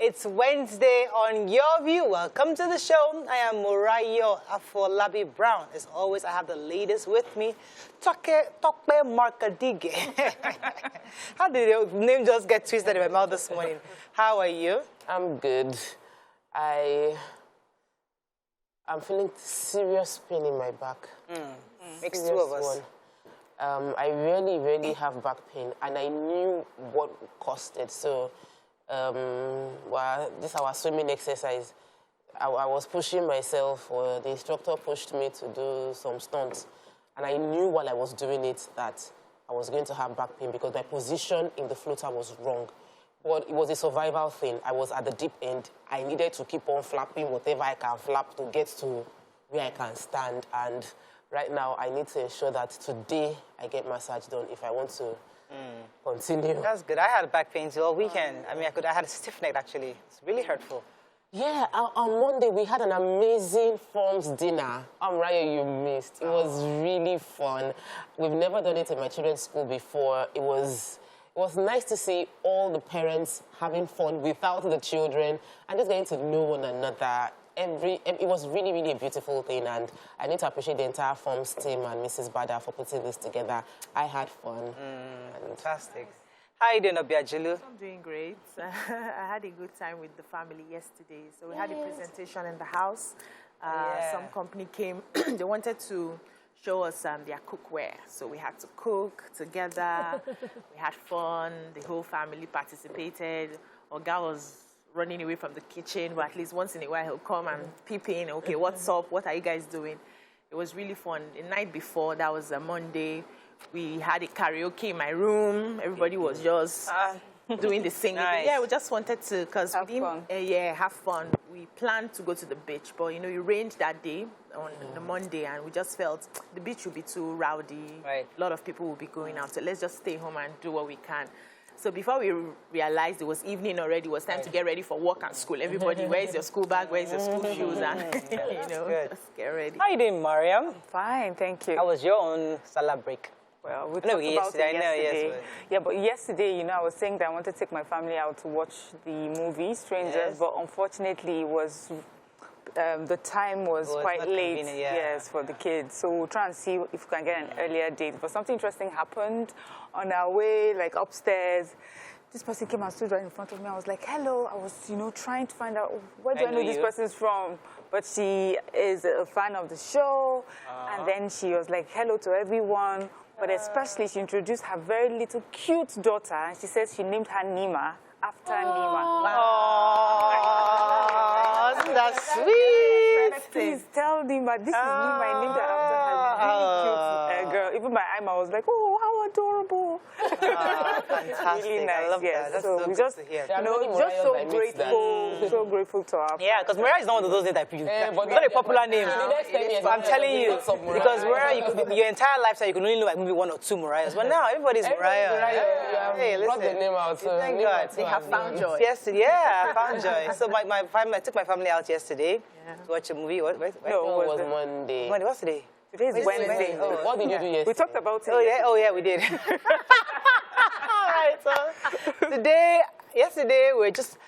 It's Wednesday on Your View. Welcome to the show. I am Morayo Afolabi Brown. As always, I have the ladies with me. Toke Markadige. How did your name just get twisted in my mouth this morning? How are you? I'm good. I'm feeling serious pain in my back. Makes two of us. I really have back pain, and I knew what caused it. So, this our swimming exercise. I was pushing myself, or the instructor pushed me to do some stunts, and I knew while I was doing it that I was going to have back pain because my position in the floater was wrong. But it was a survival thing. I was at the deep end. I needed to keep on flapping whatever I can flap to get to where I can stand. And right now, I need to ensure that today I get massage done if I want to continue. That's good. I had back pains all weekend. I mean, I had a stiff neck, actually. It's really hurtful. Yeah, on Monday, we had an amazing forms dinner. Raya, you missed. It was really fun. We've never done it in my children's school before. It was nice to see all the parents having fun without the children and just getting to know one another. It was really a beautiful thing, and I need to appreciate the entire Forms team and Mrs. Bada for putting this together. I had fun. Fantastic. How are you doing, Obiajilu? I'm doing great. I had a good time with the family yesterday. So we had a presentation in the house. Some company came. They wanted to show us their cookware. So we had to cook together. We had fun. The whole family participated. Oga was running away from the kitchen, but at least once in a while he'll come and peep in. Okay, what's up? What are you guys doing? It was really fun. The night before, that was a Monday, we had a karaoke in my room. Everybody was just doing the singing. Nice. Yeah, we just wanted to, because we didn't have fun. We planned to go to the beach, but you know, it rained that day on the Monday, and we just felt the beach would be too rowdy. Right. A lot of people will be going out, so let's just stay home and do what we can. So before we realized it was evening already, it was time to get ready for work and school. Everybody, where is your school bag? Where is your school shoes? And you know, just get ready. How are you doing, Mariam? Fine, thank you. How was your own Salah break? Well, we talked about it yesterday. Yeah, but yesterday, you know, I was saying that I wanted to take my family out to watch the movie, Strangers, but unfortunately, it was the time was quite late, yes, for the kids. So we'll try and see if we can get an earlier date. But something interesting happened on our way, like upstairs. This person came and stood right in front of me. I was like, hello. I was, you know, trying to find out where do I know this person's from. But she is a fan of the show. And then she was like, hello to everyone. But especially, she introduced her very little cute daughter. And she said she named her Nima after Nima. Oh, isn't that sweet? Please tell Nima, this is Nima. I named her after her really cute girl. Even my Ima was like, oh, how adorable. Fantastic. Really nice. I love that. That's so we good just, to hear. you know, just so grateful, so grateful to our Yeah, because Mariah is not one of those names that you. It's not a popular name. I'm telling you, because Mariah, your entire lifetime, you can only know like maybe one or two Mariahs. But now everybody's Mariah. Hey, listen. The name out, so thank God. They have found joy. Yes, yeah, I found joy. So my family, I took my family out yesterday to watch a movie. What? No, it was Monday. Monday. What's today? Today is Wednesday. What did you do yesterday? We talked about it. Oh yeah, we did. All right. So yesterday we're just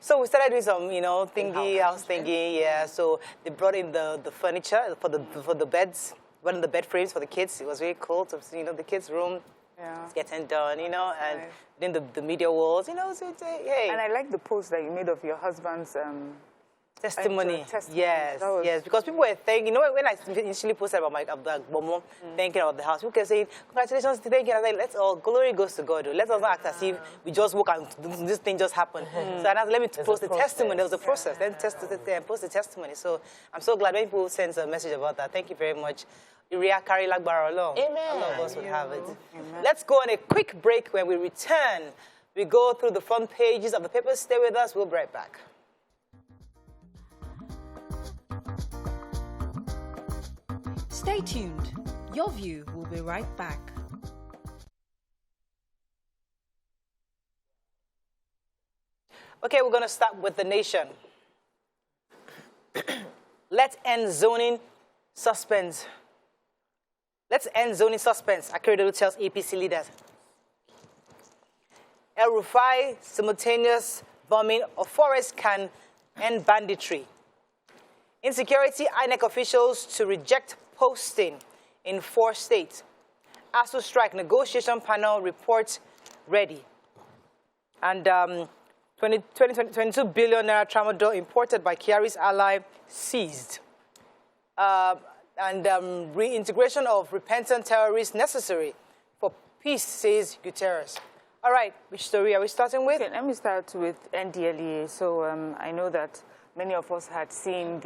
so we started doing some, you know, house thingy. Yeah. So they brought in the furniture for the beds, one of the bed frames for the kids. It was really cool to see, you know, the kids' room. Yeah. It's getting done, you know, and then the media walls, you know. So hey. And I like the post that you made of your husband's testimony. Yes, because people were thanking, you know, when I initially posted about my Bomo thanking about the house, people kept saying, congratulations, thank you. I was like, let's all, glory goes to God. Let's also act as if we just woke and this thing just happened. So I let me post the testimony. There was a process. Then post the testimony. So I'm so glad when people send a message about that. Thank you very much. Iria carry Lagbara along. Amen. All of us would have it. Amen. Let's go on a quick break. When we return, we go through the front pages of the papers. Stay with us. We'll be right back. Stay tuned. Your View will be right back. Okay, we're going to start with the nation. Let's end zoning suspense. Let's end zoning suspense, Akeredolu tells APC leaders. El Rufai simultaneous bombing of forests can end banditry. Insecurity, INEC officials to reject posting in 4 states. ASU strike negotiation panel report ready. And 22 billion naira tramadol imported by Kyari's ally seized. Reintegration of repentant terrorists necessary for peace, says Guterres. All right, which story are we starting with? Okay, let me start with NDLEA. So I know that many of us had seen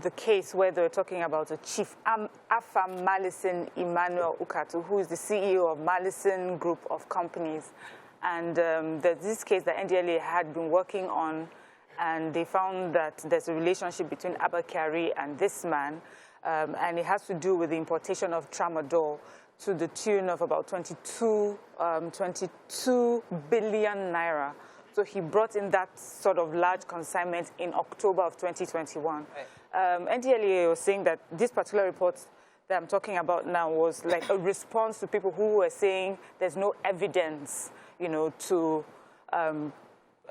the case where they were talking about a chief, Afam Malison Emmanuel Ukatu, who is the CEO of Malison Group of Companies. And there's this case that NDLEA had been working on, and they found that there's a relationship between Abba Kyari and this man, and it has to do with the importation of tramadol to the tune of about 22 billion naira. So he brought in that sort of large consignment in October of 2021. Right. NDLEA was saying that this particular report that I'm talking about now was like a response to people who were saying there's no evidence, you know, to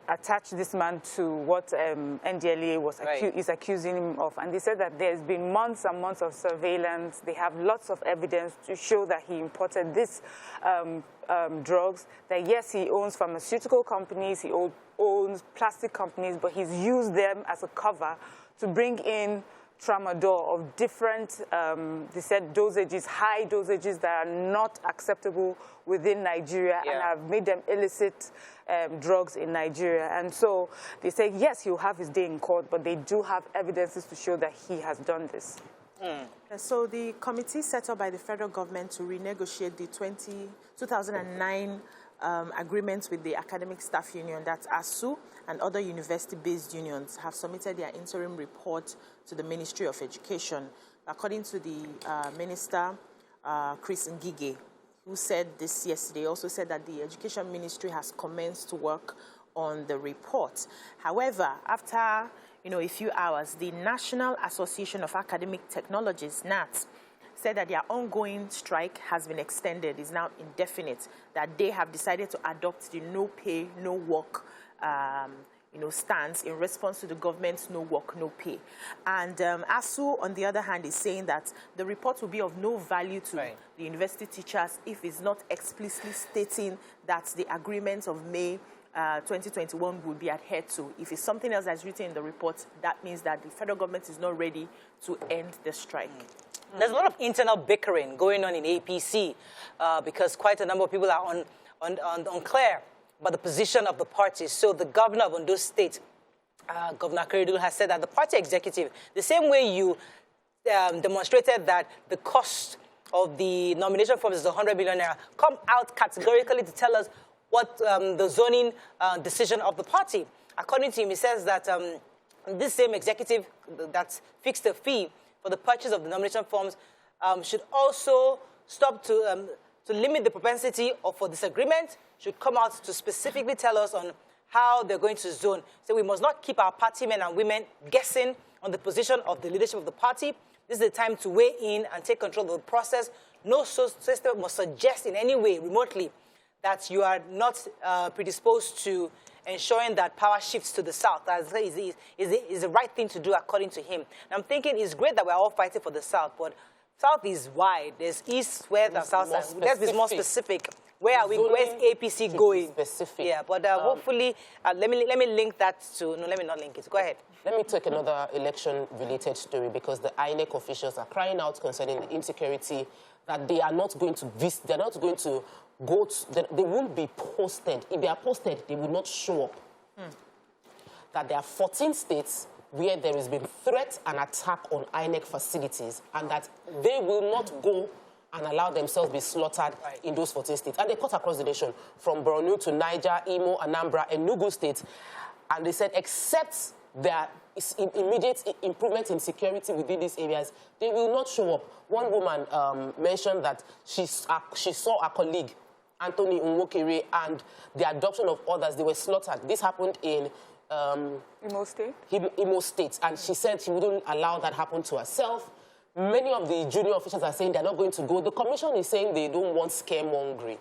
attach this man to what NDLEA was is accusing him of. And they said that there's been months and months of surveillance. They have lots of evidence to show that he imported this drugs, that yes, he owns pharmaceutical companies, he owns plastic companies, but he's used them as a cover to bring in tramadol of different, they said, dosages, high dosages that are not acceptable within Nigeria and have made them illicit drugs in Nigeria. And so they say, yes, he'll have his day in court, but they do have evidences to show that he has done this. So the committee set up by the federal government to renegotiate the 2009 agreements with the academic staff union, that's ASU, and other university-based unions have submitted their interim report to the Ministry of Education. According to the Minister, Chris Ngige, who said this yesterday, also said that the Education Ministry has commenced to work on the report. However, after a few hours, the National Association of Academic Technologists, NAT, said that their ongoing strike has been extended, is now indefinite, that they have decided to adopt the no pay, no work stance in response to the government's no work, no pay. And ASU, on the other hand, is saying that the report will be of no value to the university teachers if it's not explicitly stating that the agreement of May 2021 will be adhered to. If it's something else that's written in the report, that means that the federal government is not ready to end the strike. There's a lot of internal bickering going on in APC because quite a number of people are unclear about the position of the party. So the governor of Ondo State, Governor Keredolu, has said that the party executive, the same way you demonstrated that the cost of the nomination form is 100 billion naira, come out categorically to tell us what the zoning decision of the party. According to him, he says that this same executive that fixed the fee for the purchase of the nomination forms should also stop to limit the propensity for disagreement, should come out to specifically tell us on how they're going to zone. So we must not keep our party men and women guessing on the position of the leadership of the party. This is the time to weigh in and take control of the process. No system must suggest in any way remotely that you are not predisposed to ensuring that power shifts to the south. That is the right thing to do, according to him. And I'm thinking it's great that we're all fighting for the south, but south is wide. There's east, west, and south. Let's be more specific. Where are we? Where's APC going? Specific. Yeah, but hopefully, let me link that to. No, let me not link it. Go ahead. Let me take another election-related story because the INEC officials are crying out concerning the insecurity that they are not going to visit. They're not going to go. They won't be posted. If they are posted, they will not show up. That there are 14 states where there has been threat and attack on INEC facilities, and that they will not go and allow themselves be slaughtered in those 14 states. And they cut across the nation, from Borno to Niger, Imo, Anambra, and Enugu states. And they said, except there is immediate improvement in security within these areas, they will not show up. One woman mentioned that she saw a colleague, Anthony Nwokere, and the adoption of others, they were slaughtered. This happened in Imo State? Imo State. And she said she wouldn't allow that happen to herself. Many of the junior officials are saying they're not going to go. The commission is saying they don't want scaremongering.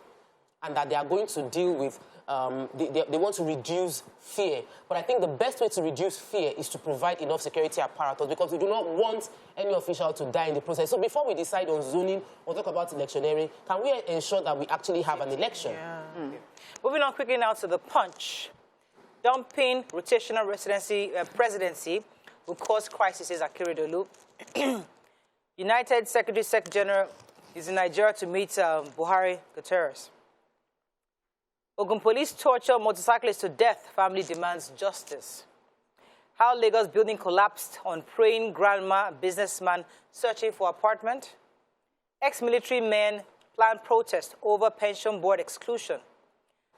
and that they are going to deal with, they want to reduce fear. But I think the best way to reduce fear is to provide enough security apparatus, because we do not want any official to die in the process. So before we decide on zoning or talk about electioneering, can we ensure that we actually have an election? Yeah. Moving on quickly now to the Punch. Dumping rotational presidency will cause crisis, says Akeredolu. United Secretary General is in Nigeria to meet Buhari Guterres. Ogun police torture motorcyclists to death. Family demands justice. How Lagos building collapsed on praying grandma businessman searching for apartment. Ex-military men plan protest over pension board exclusion.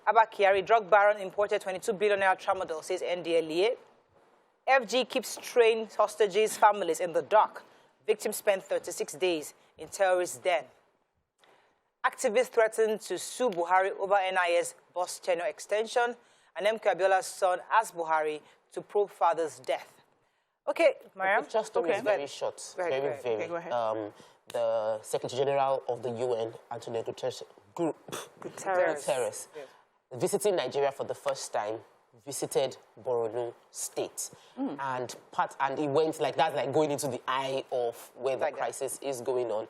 Abba Kyari, drug baron, imported 22 billion naira tramadol, says NDLEA. FG keeps trained hostages' families in the dark. Victims spent 36 days in terrorist den. Activists threatened to sue Buhari over NIS bus tenure extension. And M. Abiola's son asked Buhari to probe father's death. Okay, Mariam. Just very short. Very. Okay, go ahead. The Secretary General of the UN, Antonio Guterres, Yes. visiting Nigeria for the first time, visited Borno State. And he went like that, like going into the eye of where the crisis is going on.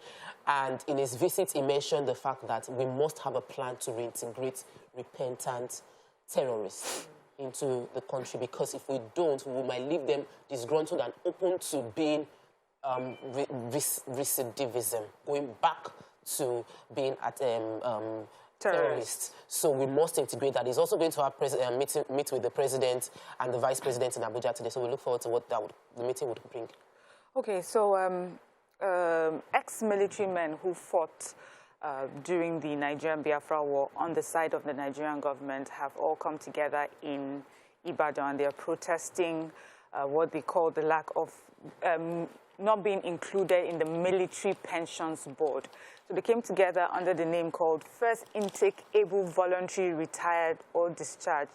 And in his visit, he mentioned the fact that we must have a plan to reintegrate repentant terrorists into the country, because if we don't, we might leave them disgruntled and open to being recidivism, going back to being at terrorists. So we must integrate that. He's also going to have meet with the president and the vice president in Abuja today. So we look forward to what the meeting would bring. Okay, so ex-military men who fought during the Nigerian Biafra War on the side of the Nigerian government have all come together in Ibadan. They are protesting what they call the lack of not being included in the military pensions board. So they came together under the name called First Intake Able Voluntary Retired or Discharged.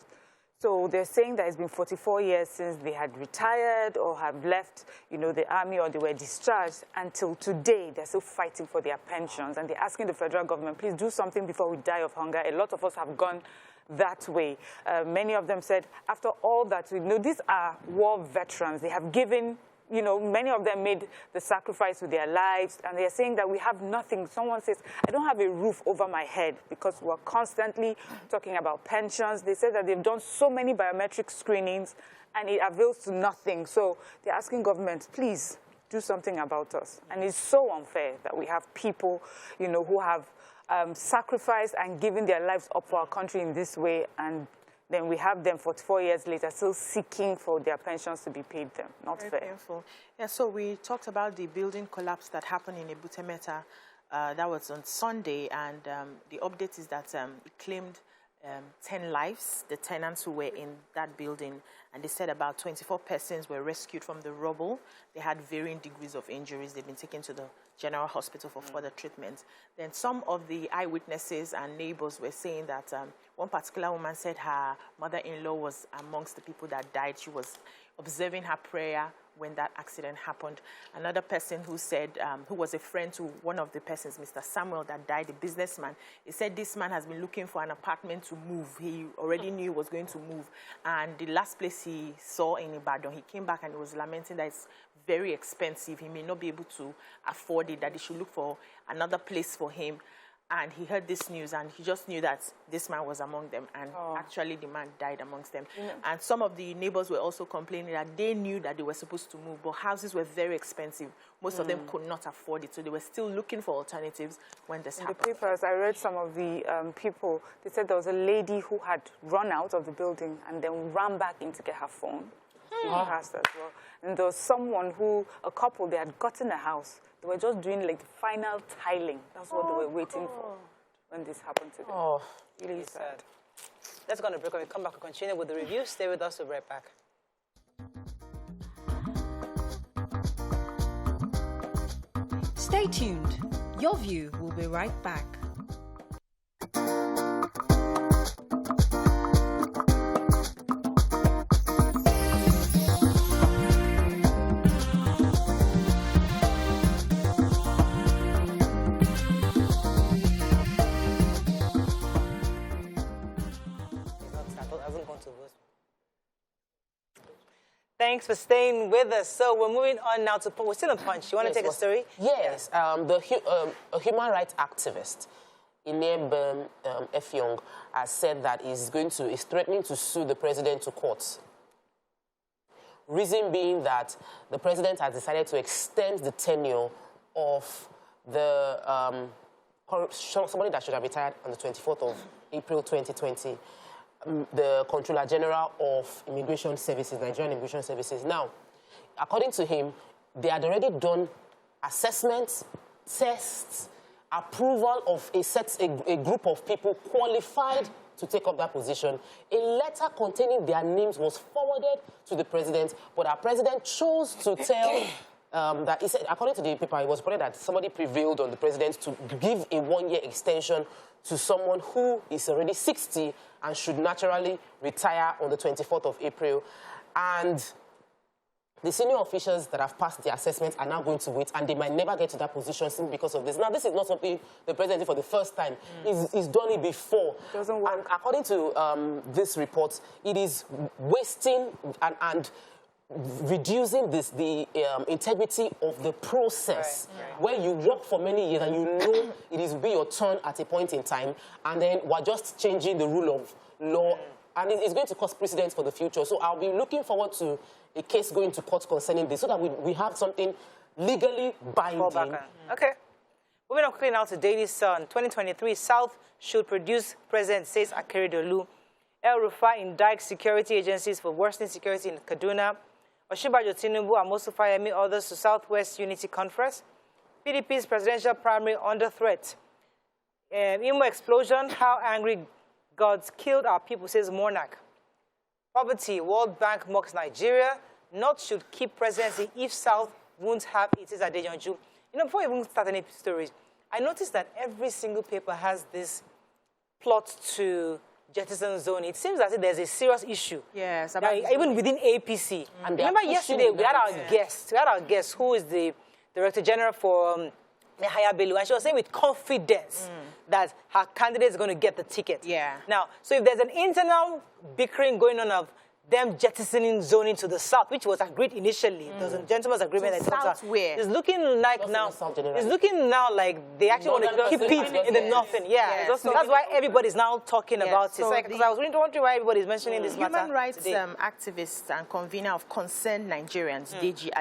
So they're saying that it's been 44 years since they had retired or have left, the army, or they were discharged. Until today, they're still fighting for their pensions. And they're asking the federal government, please do something before we die of hunger. A lot of us have gone that way. Many of them said, after all that, these are war veterans. They have given, many of them made the sacrifice with their lives, and they're saying that we have nothing. Someone says, I don't have a roof over my head, because we're constantly talking about pensions. They said that they've done so many biometric screenings, and it avails to nothing. So they're asking government, please do something about us. And it's so unfair that we have people, who have sacrificed and given their lives up for our country in this way, and then we have them 44 years later still seeking for their pensions to be paid them. Not fair. Painful. Yeah, so we talked about the building collapse that happened in Ebutemeta. That was on Sunday, and the update is that it claimed 10 lives, the tenants who were in that building, and they said about 24 persons were rescued from the rubble. They had varying degrees of injuries. They've been taken to the general hospital for further treatment. Then some of the eyewitnesses and neighbors were saying that one particular woman said her mother-in-law was amongst the people that died. She was observing her prayer when that accident happened. Another person who said, who was a friend to one of the persons, Mr. Samuel, that died, a businessman, he said this man has been looking for an apartment to move. He already knew he was going to move. And the last place he saw in Ibadan, he came back and he was lamenting that it's very expensive. He may not be able to afford it, that he should look for another place for him. And he heard this news, and he just knew that this man was among them. And actually, the man died amongst them. And some of the neighbors were also complaining that they knew that they were supposed to move, but houses were very expensive. Most of them could not afford it, so they were still looking for alternatives when this happened. In the papers, I read some of the people. They said there was a lady who had run out of the building and then ran back in to get her phone. She passed as well. And there was someone a couple, they had gotten a house. They were just doing like the final tiling. That's what they were waiting for when this happened to them. Oh, really sad. Let's go on a break. When we come back, we'll continue with the review. Stay with us. We'll be right back. Stay tuned. Your View will be right back. Thanks for staying with us. So we're moving on now to... We're still on Punch. You want to take a story? Yes. A human rights activist, Inyebe Effiong, has said that he's threatening to sue the president to court. Reason being that the president has decided to extend the tenure of the somebody that should have retired on the 24th of April 2020, the Controller General of Immigration Services, Nigerian Immigration Services. Now, according to him, they had already done assessments, tests, approval of a group of people qualified to take up that position. A letter containing their names was forwarded to the president, but our president chose to tell that, he said, according to the paper, it was reported that somebody prevailed on the president to give a one-year extension to someone who is already 60 and should naturally retire on the 24th of April. And the senior officials that have passed the assessment are now going to wait, and they might never get to that position simply because of this. Now, this is not something the president did for the first time. He's done it before. It doesn't work. And according to this report, it is wasting and reducing the integrity of the process, where you work for many years and you know it is be your turn at a point in time, and then we're just changing the rule of law, and it's going to cause precedents for the future. So I'll be looking forward to a case going to court concerning this, so that we have something legally binding. Okay. Moving on quickly now to Daily Sun. 2023, South should produce, President says Akeredolu. El Rufai indicts security agencies for worsening security in Kaduna. Oshibajo Tinubu and Mosu Fayemi others to Southwest Unity Conference. PDP's presidential primary under threat. Imo explosion, how angry gods killed our people, says Monarch. Poverty, World Bank mocks Nigeria. North should keep presidency if South won't have it, says Adeyanju. You know, before we even start any stories, I noticed that every single paper has this plot to jettison zone. It seems as if there's a serious issue. Yes. Even within APC. And remember yesterday, we had our guest, who is the Director General for Yahaya Bello, and she was saying with confidence that her candidate is going to get the ticket. Yeah. Now, so if there's an internal bickering going on of them jettisoning zoning to the south, which was agreed initially, there was a gentleman's agreement. So south where? It's looking like like they actually want to keep it in the northern. Yeah. That's why everybody's now talking about it. Because I was really wondering why everybody's mentioning this matter. Human rights activist and convener of Concerned Nigerians, Deji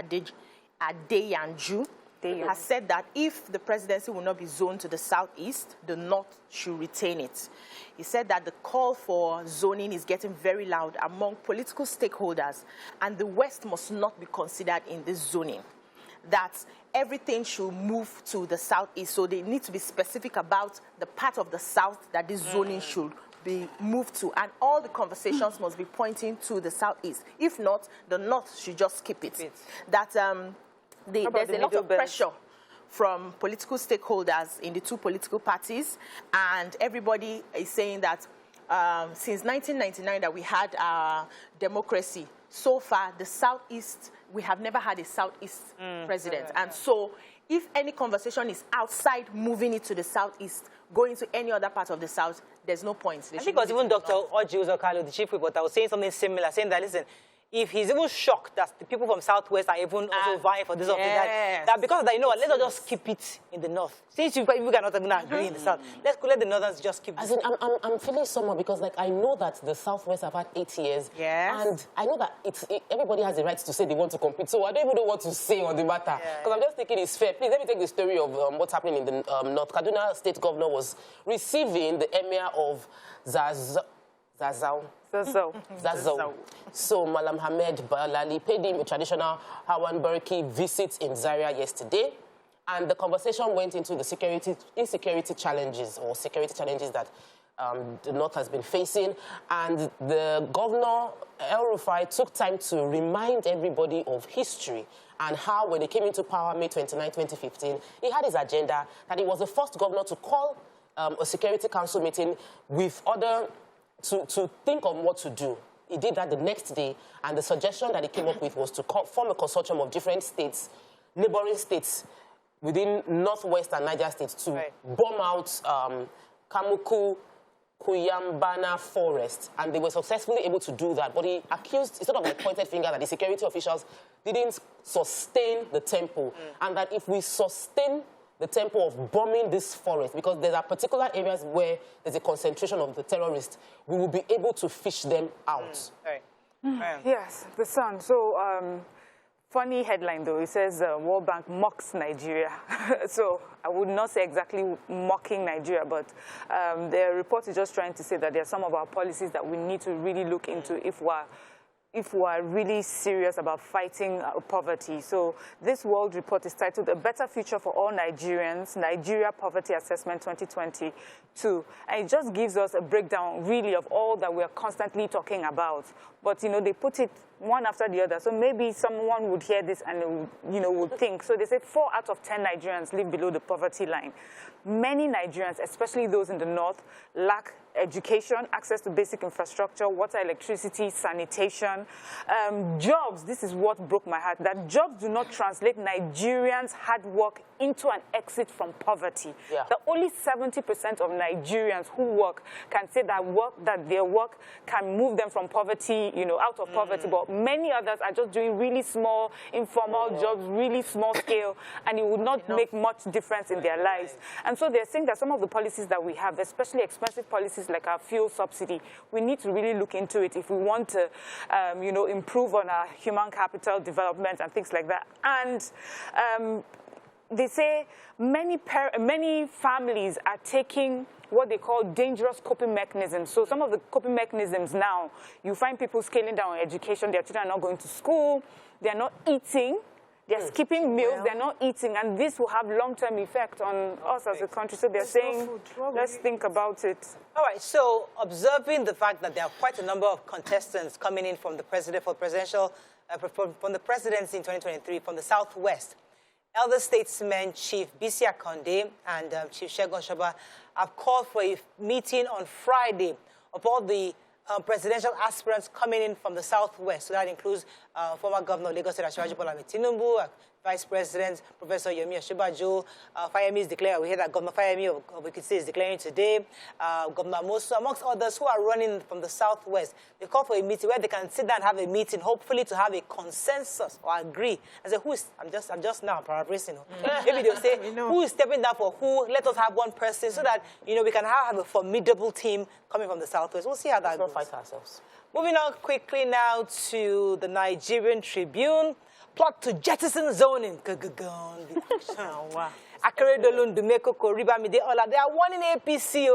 Adeyanju, has said that if the presidency will not be zoned to the southeast, the north should retain it. He said that the call for zoning is getting very loud among political stakeholders, and the west must not be considered in this zoning. That everything should move to the southeast, so they need to be specific about the part of the south that this zoning should be moved to, and all the conversations must be pointing to the southeast. If not, the north should just keep it. That there's a lot of pressure from political stakeholders in the two political parties, and everybody is saying that since 1999 that we had democracy, so far the southeast, we have never had a southeast president. And so if any conversation is outside moving it to the southeast, going to any other part of the south, there's no point. I think it was even Dr. Oji Uzokalo, the chief reporter, was saying something similar, saying that, listen, if he's even shocked that the people from Southwest are even also vying for this or that because of that, you know what, let's just keep it in the north. Since you cannot agree in the south, let's let the northerns just keep it. I'm feeling somehow because, like, I know that the Southwest have had 8 years. Yes. And I know that everybody has the right to say they want to compete. So I don't even know what to say on the matter. Because I'm just thinking it's fair. Please, let me take the story of what's happening in the North. Kaduna State Governor was receiving the Emir of Zazzau. So Malam Hamed Balali paid him a traditional Hawan Bariki visit in Zaria yesterday, and the conversation went into the insecurity challenges that the North has been facing, and the governor, El Rufai, took time to remind everybody of history and how when he came into power May 29, 2015, he had his agenda, that he was the first governor to call a Security Council meeting with other to think on what to do. He did that the next day, and the suggestion that he came up with was to form a consortium of different states, neighboring states within Northwest and Niger states to bomb out Kamuku, Kuyambana forest, and they were successfully able to do that. But he accused, he sort of like pointed finger that the security officials didn't sustain the tempo, and that if we sustain the tempo of bombing this forest, because there are particular areas where there's a concentration of the terrorists, we will be able to fish them out. Yes, the Sun. So, funny headline though. It says World Bank mocks Nigeria. So I would not say exactly mocking Nigeria, but the report is just trying to say that there are some of our policies that we need to really look into if we're really serious about fighting poverty. So this World Report is titled A Better Future for All Nigerians, Nigeria Poverty Assessment 2022. And it just gives us a breakdown, really, of all that we're constantly talking about. But, you know, they put it one after the other. So maybe someone would hear this and, you know, would think. So they say 4 out of 10 Nigerians live below the poverty line. Many Nigerians, especially those in the north, lack education, access to basic infrastructure, water, electricity, sanitation, jobs. This is what broke my heart, that jobs do not translate Nigerians' hard work into an exit from poverty. Yeah. That only 70% of Nigerians who work can say that their work can move them from poverty, you know, out of poverty. But many others are just doing really small, informal jobs, really small scale, and it would not make much difference in their lives. And so they're saying that some of the policies that we have, especially expensive policies like our fuel subsidy, we need to really look into it if we want to, you know, improve on our human capital development and things like that. And they say many families are taking what they call dangerous coping mechanisms. So some of the coping mechanisms now, you find people scaling down on education, their children are not going to school, they're not eating, they're skipping meals, they're not eating, and this will have long-term effect on us as a country. So they're saying, let's think about it. All right, so observing the fact that there are quite a number of contestants coming in from the from the presidency in 2023 from the Southwest, elder statesmen Chief Bisi Akande and Chief Segun Shoba have called for a meeting on Friday of all the presidential aspirants coming in from the Southwest. So that includes former Governor of Lagos State Asiwaju Bola Ahmed Tinubu, Vice President Professor Yomi Osinbajo, Fayemi is declaring. We hear that Governor Fayemi of Ekiti is declaring today. Governor Amosu, amongst others who are running from the Southwest. They call for a meeting where they can sit down and have a meeting, hopefully to have a consensus or agree. I say, I'm just now paraphrasing. Maybe they'll say, who is stepping down for who? Let us have one person so that, you know, we can have a formidable team coming from the Southwest. We'll see how that goes. Fight ourselves. Moving on quickly now to the Nigerian Tribune. Plot to jettison zoning. Akeredolu, Dumeko, Koribami, they are one in APC.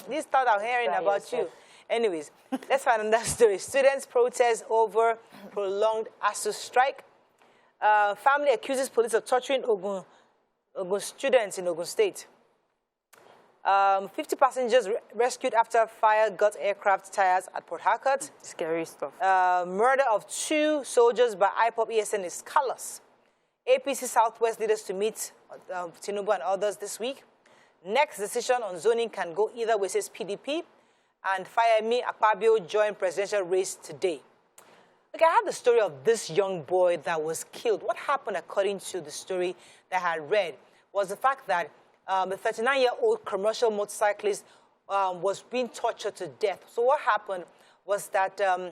This thought I'm hearing about you. Anyways, let's find another story. Students protest over prolonged ASU strike. Family accuses police of torturing Ogun students in Ogun State. 50 passengers rescued after fire got aircraft tires at Port Harcourt. Scary stuff. Murder of 2 soldiers by IPOB ESN is callous. APC Southwest leaders to meet Tinubu and others this week. Next decision on zoning can go either way, says PDP. And Fayemi Akpabio joined presidential race today. Okay, I had the story of this young boy that was killed. What happened, according to the story that I had read, was the fact that a 39-year-old commercial motorcyclist was being tortured to death. So what happened was that I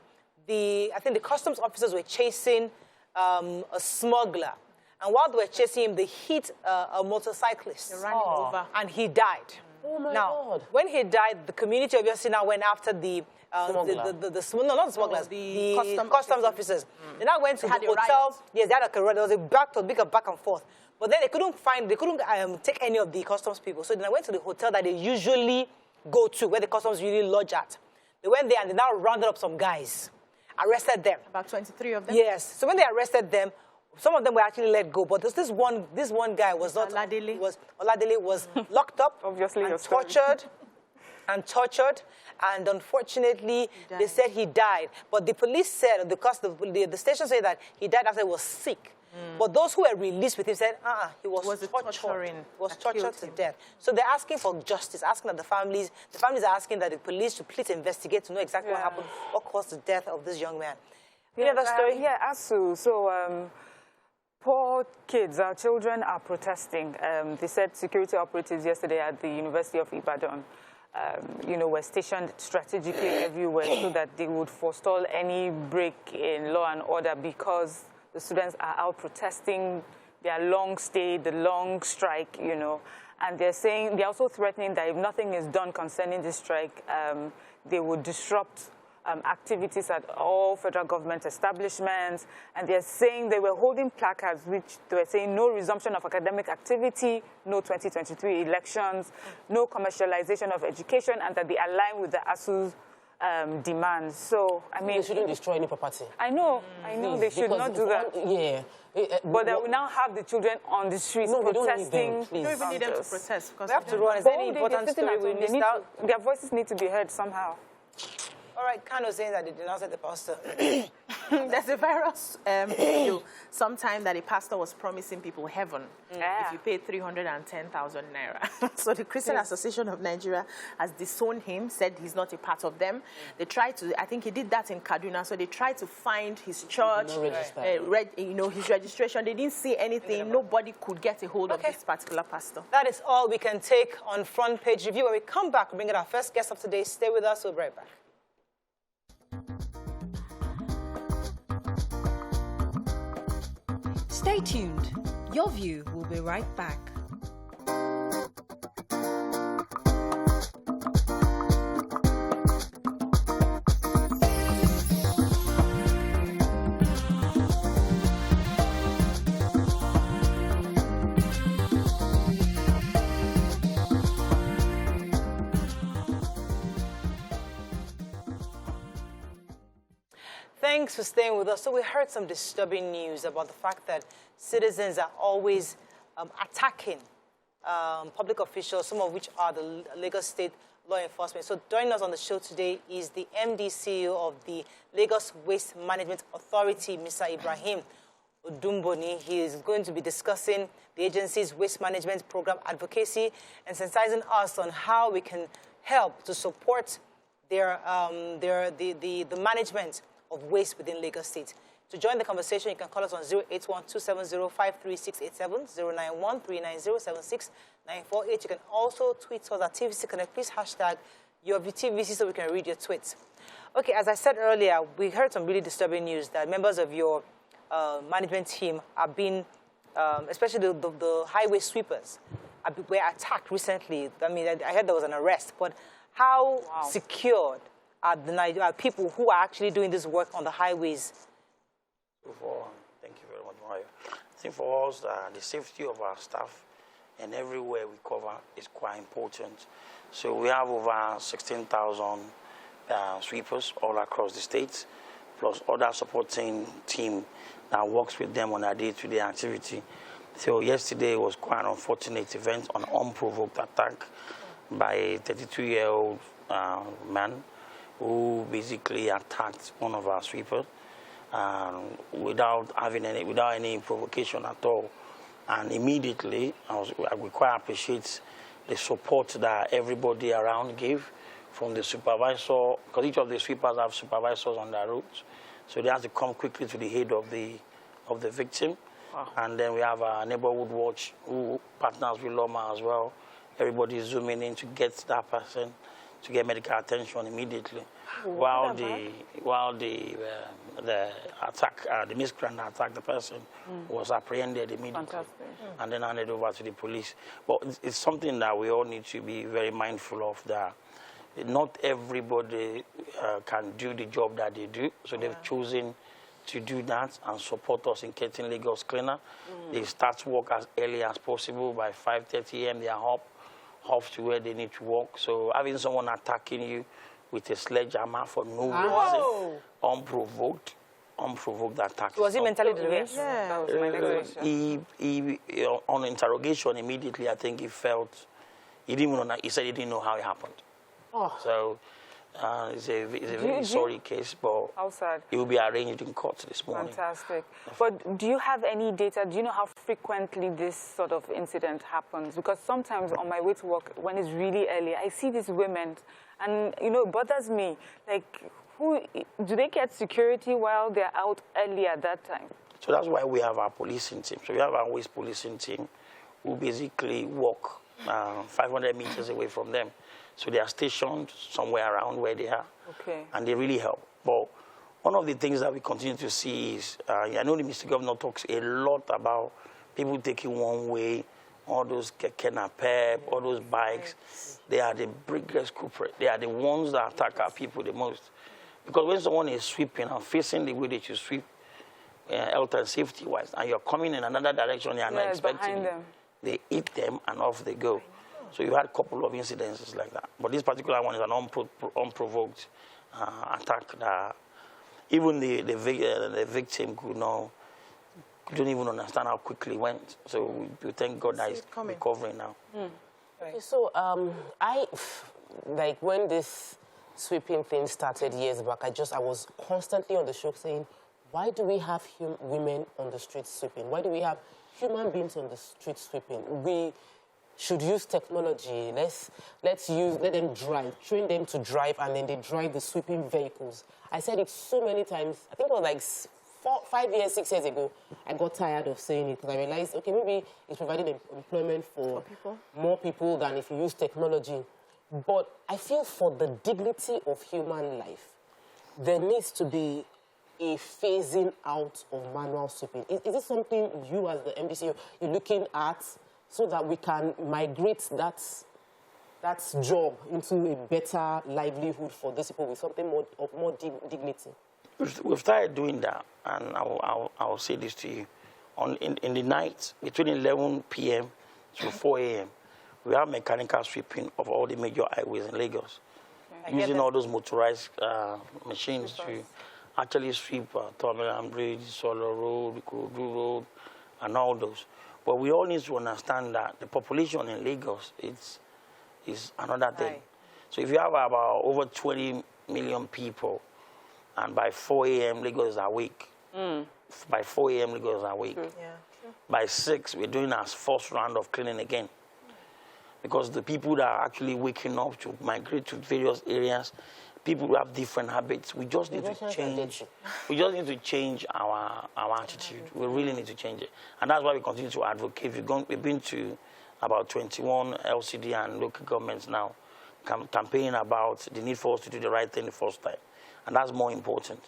think the customs officers were chasing a smuggler. And while they were chasing him, they hit a motorcyclist. They ran him over. And he died. Oh, my God. When he died, the community obviously now went after the not the smugglers, the customs officers. They now went to the hotel. Yes, they had there was a big back and forth. But then they couldn't take any of the customs people. So then I went to the hotel that they usually go to, where the customs usually lodge at. They went there and they now rounded up some guys, arrested them. About 23 of them? Yes. So when they arrested them, some of them were actually let go. But this one guy was not. Oladele was locked up, obviously, and tortured. And unfortunately, they said he died. But the police said, the station said that he died after he was sick. But those who were released with him said, he was tortured to death. So they're asking for justice, asking that the families are asking that the police should please investigate to know exactly what happened, what caused the death of this young man. You know that story? Yeah, ASU. So poor kids, our children are protesting. They said security operatives yesterday at the University of Ibadan were stationed strategically everywhere so that they would forestall any break in law and order, because the students are out protesting their long stay, the long strike, and they're also threatening that if nothing is done concerning this strike, they would disrupt activities at all federal government establishments. And they're saying they were holding placards which they were saying no resumption of academic activity, no 2023 elections, no commercialization of education, and that they align with the ASU's demands. So, I mean... They shouldn't destroy any property. I know they should not do that. Yeah. But they will now have the children on the streets protesting. We don't even need them to protest. We have to run. Is there any important story we missed out? Their voices need to be heard somehow. All right, Kano saying that they denounced the pastor. There's a virus video sometime that a pastor was promising people heaven if you pay 310,000 naira. So the Christian Association of Nigeria has disowned him, said he's not a part of them. They tried to, I think he did that in Kaduna, so they tried to find his church, his registration. They didn't see anything. Nobody could get a hold of this particular pastor. That is all we can take on Front Page Review. When we come back, we bring in our first guest of today. Stay with us. We'll be right back. Stay tuned. Your View will be right back. Thanks for staying with us. So we heard some disturbing news about the fact that citizens are always attacking public officials, some of which are the Lagos State law enforcement. So joining us on the show today is the MD CEO of the Lagos Waste Management Authority, Mr. Ibrahim Odumboni. He is going to be discussing the agency's waste management program advocacy and sensitizing us on how we can help to support the management of waste within Lagos State. To join the conversation, you can call us on 081-270-53687, 091-390-76948. You can also tweet us at TVC Connect. Please hashtag YourView so we can read your tweets. Okay, as I said earlier, we heard some really disturbing news that members of your management team have been, especially the highway sweepers, were attacked recently. I mean, I heard there was an arrest, but how secured are the people who are actually doing this work on the highways? Thank you very much, Mario. I think for us, the safety of our staff and everywhere we cover is quite important. So we have over 16,000 sweepers all across the state, plus other supporting team that works with them on a day-to-day activity. So yesterday was quite an unfortunate event, an unprovoked attack by a 32-year-old man who basically attacked one of our sweepers without any provocation at all. And immediately, I quite appreciate the support that everybody around gave, from the supervisor, because each of the sweepers have supervisors on their routes, so they have to come quickly to the aid of the victim. Wow. And then we have our neighborhood watch who partners with Loma as well. Everybody is zooming in to get that person to get medical attention immediately. While the miscreant that attacked the person was apprehended immediately and then handed over to the police. But it's something that we all need to be very mindful of, that not everybody can do the job that they do. So they've chosen to do that and support us in getting Lagos cleaner. They start work as early as possible. By 5:30 a.m. they are off to where they need to walk. So having someone attacking you with a sledgehammer for no reason, unprovoked attack. Was he mentally deranged? Yeah. That was my next question. He on interrogation immediately, I think he said he didn't know how it happened. Oh. So it's a very sorry case, but it will be arranged in court this morning. Fantastic. But do you have any data? Do you know how frequently this sort of incident happens? Because sometimes on my way to work, when it's really early, I see these women, and it bothers me. Like, do they get security while they're out early at that time? So that's why we have our policing team. So we have our waste policing team who basically work 500 meters away from them. So they are stationed somewhere around where they are. Okay. And they really help. But one of the things that we continue to see is, I know the Mr. Governor talks a lot about people taking one way, all those keke napep, all those bikes. They are the biggest culprit. They are the ones that attack our people the most. Because when someone is sweeping and facing the way they should sweep, health and safety-wise, and you're coming in another direction, they are not expecting them. They eat them and off they go. So you had a couple of incidences like that. But this particular one is an unprovoked attack that even the victim couldn't even understand how quickly it went. So we thank God that it's recovering now. Okay, so like when this sweeping thing started years back, I was constantly on the show saying, why do we have women on the street sweeping? Why do we have human beings on the street sweeping? We should use technology. Let them drive, train them to drive, and then they drive the sweeping vehicles. I said it so many times. I think it was like 5 years, 6 years ago. I got tired of saying it because I realized, okay, maybe it's providing employment for more people than if you use technology. But I feel for the dignity of human life, there needs to be a phasing out of manual sweeping. Is this something you as the MDC, you're looking at so that we can migrate that job into a better livelihood for these people with something of more dignity? We've started doing that, and I will say this to you. In the night, between 11 p.m. to 4 a.m., we have mechanical sweeping of all the major highways in Lagos, using all those motorized machines to actually sweep Terminal Bridge, Solo Road, Ikorodu Road, and all those. But we all need to understand that the population in Lagos is another thing. Right. So if you have about over 20 million people, and by 4 a.m. Lagos is awake. By 4 a.m. Lagos is awake. Yeah. By 6, we're doing our first round of cleaning again. Because the people that are actually waking up to migrate to various areas, people who have different habits, we just need to change. We just need to change our attitude. We really need to change it. And that's why we continue to advocate. We've been to about 21 LCD and local governments now, campaigning about the need for us to do the right thing the first time. And that's more important.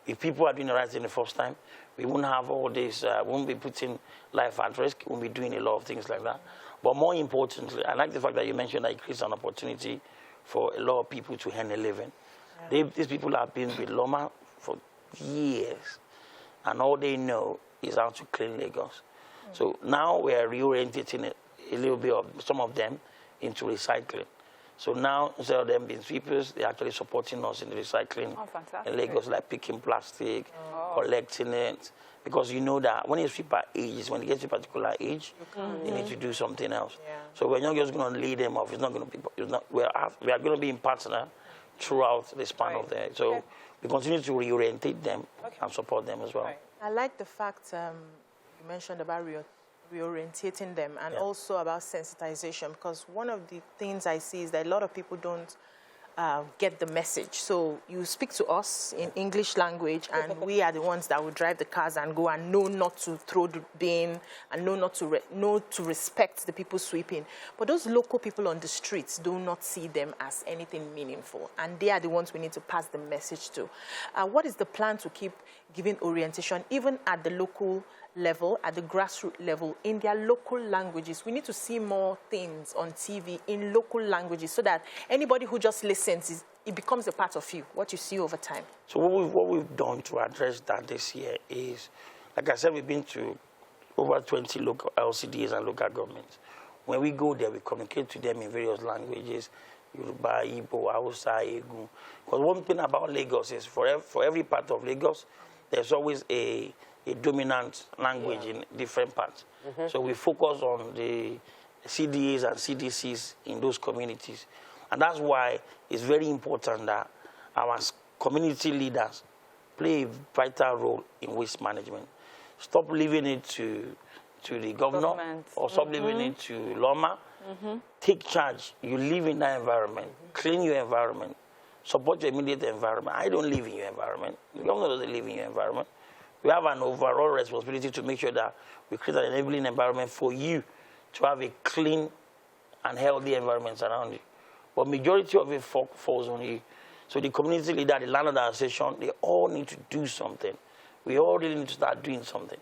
If people are doing the right thing the first time, we won't have all this, we won't be putting life at risk, we won't be doing a lot of things like that. But more importantly, I like the fact that you mentioned that it creates an opportunity for a lot of people to earn a living. Yeah. These people have been with Loma for years, and all they know is how to clean Lagos. So now we are reorientating a little bit of some of them into recycling. So now, instead of them being sweepers, they're actually supporting us in the recycling in Lagos, like picking plastic, collecting it. Because you know that when a sweeper ages, when they get to a particular age, they need to do something else. Yeah. So we're not just going to lay them off. It's not going to be. We are going to be in partner throughout the span of the. So we continue to reorientate them and support them as well. Right. I like the fact you mentioned about reorientating them and also about sensitization, because one of the things I see is that a lot of people don't get the message. So you speak to us in English language, and we are the ones that will drive the cars and go and know not to throw the bin and know to respect the people sweeping. But those local people on the streets do not see them as anything meaningful, and they are the ones we need to pass the message to. What is the plan to keep giving orientation, even at the local level, at the grassroots level, in their local languages? We need to see more things on TV in local languages so that anybody who just listens, it becomes a part of you, what you see over time. So what we've done to address that this year is, like I said, we've been to over 20 local LCDs and local governments. When we go there, we communicate to them in various languages, Yoruba, Igbo, Hausa, Egu. Because one thing about Lagos is for every part of Lagos, there's always a dominant language in different parts. So we focus on the CDAs and CDCs in those communities. And that's why it's very important that our community leaders play a vital role in waste management. Stop leaving it to the governor or stop leaving it to Loma. Take charge. You live in that environment. Clean your environment. Support your immediate environment. I don't live in your environment. The governor doesn't live in your environment. We have an overall responsibility to make sure that we create an enabling environment for you to have a clean and healthy environments around you. But majority of it falls on you. So the community leader, the landlord association, they all need to do something. We all really need to start doing something.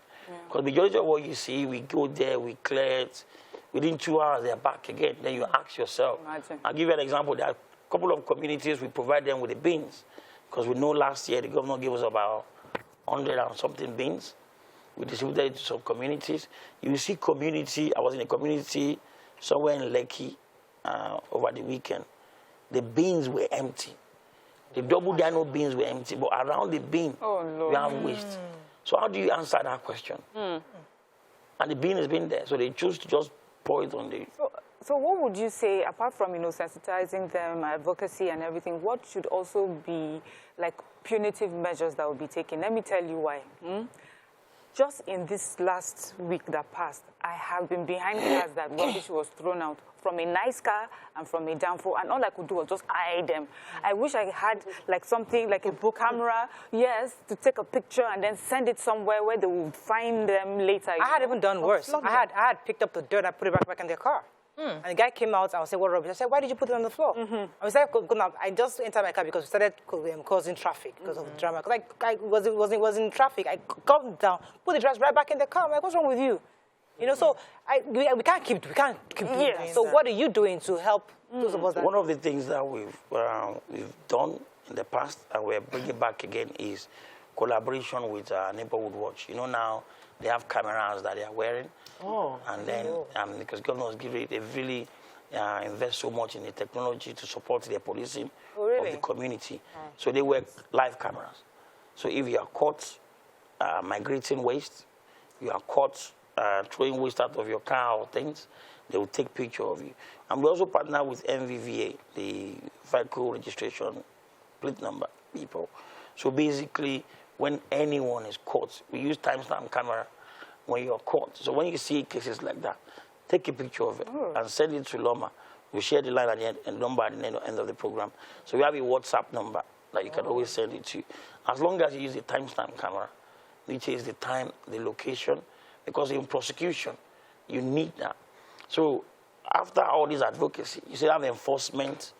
Because majority of what you see, we go there, we clear it. Within 2 hours, they're back again. Then you ask yourself. Imagine. I'll give you an example. There are a couple of communities, we provide them with the bins. Because we know last year, the governor gave us about 100 and something bins. We distributed it to some communities. You see community, I was in a community somewhere in Lekki over the weekend. The bins were empty. The double dino bins were empty, but around the bin, we have waste. So how do you answer that question? And the bin has been there, so they choose to just pour it on the... So what would you say, apart from, sensitizing them, advocacy and everything, what should also be, like, punitive measures that will be taken? Let me tell you why. Just in this last week that passed, I have been behind cars that rubbish was thrown out from a nice car and from a downfall, and all I could do was just eye them. I wish I had like something like a book camera, yes, to take a picture and then send it somewhere where they would find them later. I had even done worse. I had picked up the dirt and I put it back in their car. And the guy came out and I said, what rubbish? I said, why did you put it on the floor? I was like, I just entered my car because we started causing traffic because of the drama. Because I was in traffic. I calmed down, put the trash right back in the car. I'm like, what's wrong with you? So we can't keep doing that. So what are you doing to help those of us that... One of the things that we've done in the past and we're bringing back again is collaboration with Neighborhood Watch. Now they have cameras that they are wearing. And then, because governors they really invest so much in the technology to support their policing of the community. So they work live cameras. So if you are caught migrating waste, you are caught throwing waste out of your car or things, they will take picture of you. And we also partner with MVVA, the vehicle registration plate number people. So basically, when anyone is caught, we use timestamp camera when you're caught. So when you see cases like that, take a picture of it and send it to Loma. We share the line at the end, and number at the end of the program. So we have a WhatsApp number that you can always send it to. As long as you use the timestamp camera, which is the time, the location, because in prosecution, you need that. So after all this advocacy, you still have enforcement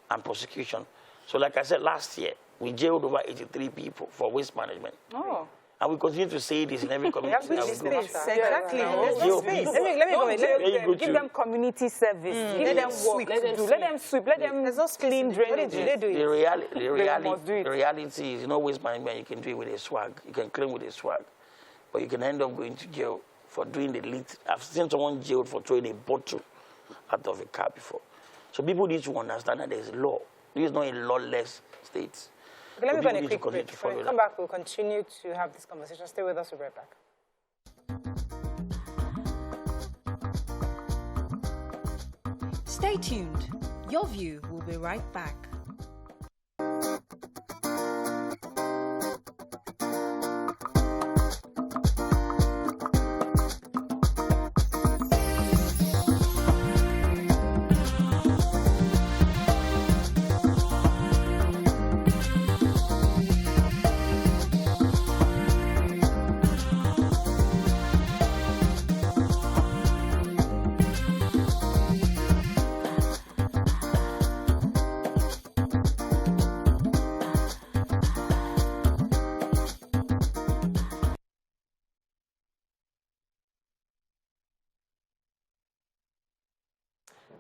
and prosecution. So like I said, last year, we jailed over 83 people for waste management. And we continue to say this in every community. Exactly. Let me give them community service. Give them work. Let them sweep. Let them clean drainage. The reality is, waste management, you can do it with a swag. You can claim with a swag. But you can end up going to jail for doing the least. I've seen someone jailed for throwing a bottle out of a car before. So people need to understand that there's a law. This is not a lawless state. Okay, let me go on a quick break. When we come back, we'll continue to have this conversation. Stay with us. We'll be right back. Stay tuned. Your View will be right back.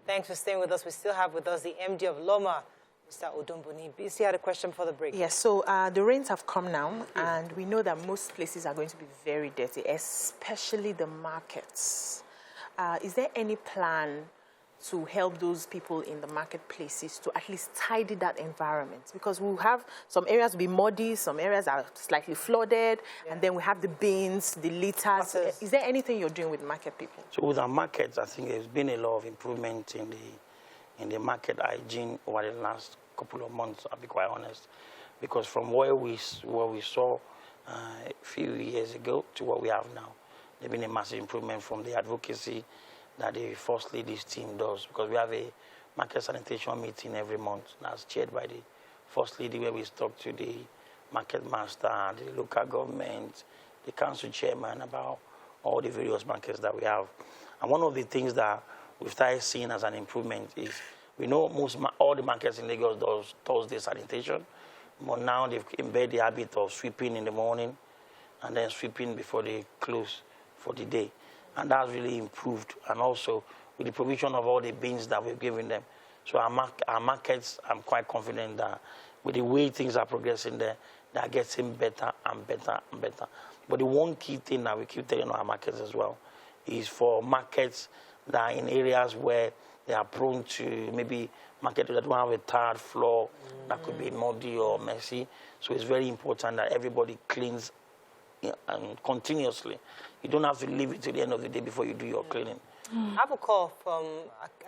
Thanks for staying with us. We still have with us the MD of Loma, Mr. Odumbuni. BC had a question for the break. Yes, so the rains have come now, and we know that most places are going to be very dirty, especially the markets. Is there any plan to help those people in the marketplaces to at least tidy that environment? Because we have some areas will be muddy, some areas are slightly flooded, and then we have the bins, the litters. Is there anything you're doing with market people? So with our markets, I think there's been a lot of improvement in the market hygiene over the last couple of months, I'll be quite honest. Because from where we saw a few years ago to what we have now, there's been a massive improvement from the advocacy that the First Lady's team does, because we have a market sanitation meeting every month that's chaired by the First Lady, where we talk to the market master, the local government, the council chairman about all the various markets that we have. And one of the things that we've started seeing as an improvement is we know all the markets in Lagos does Thursday sanitation, but now they've embedded the habit of sweeping in the morning and then sweeping before they close for the day. And that's really improved. And also with the provision of all the bins that we've given them. So our markets, I'm quite confident that with the way things are progressing there, they're getting better and better and better. But the one key thing that we keep telling our markets as well is for markets that are in areas where they are prone to maybe markets that don't have a tarred floor that could be muddy or messy. So it's very important that everybody cleans and continuously. You don't have to leave it till the end of the day before you do your cleaning. I have a call from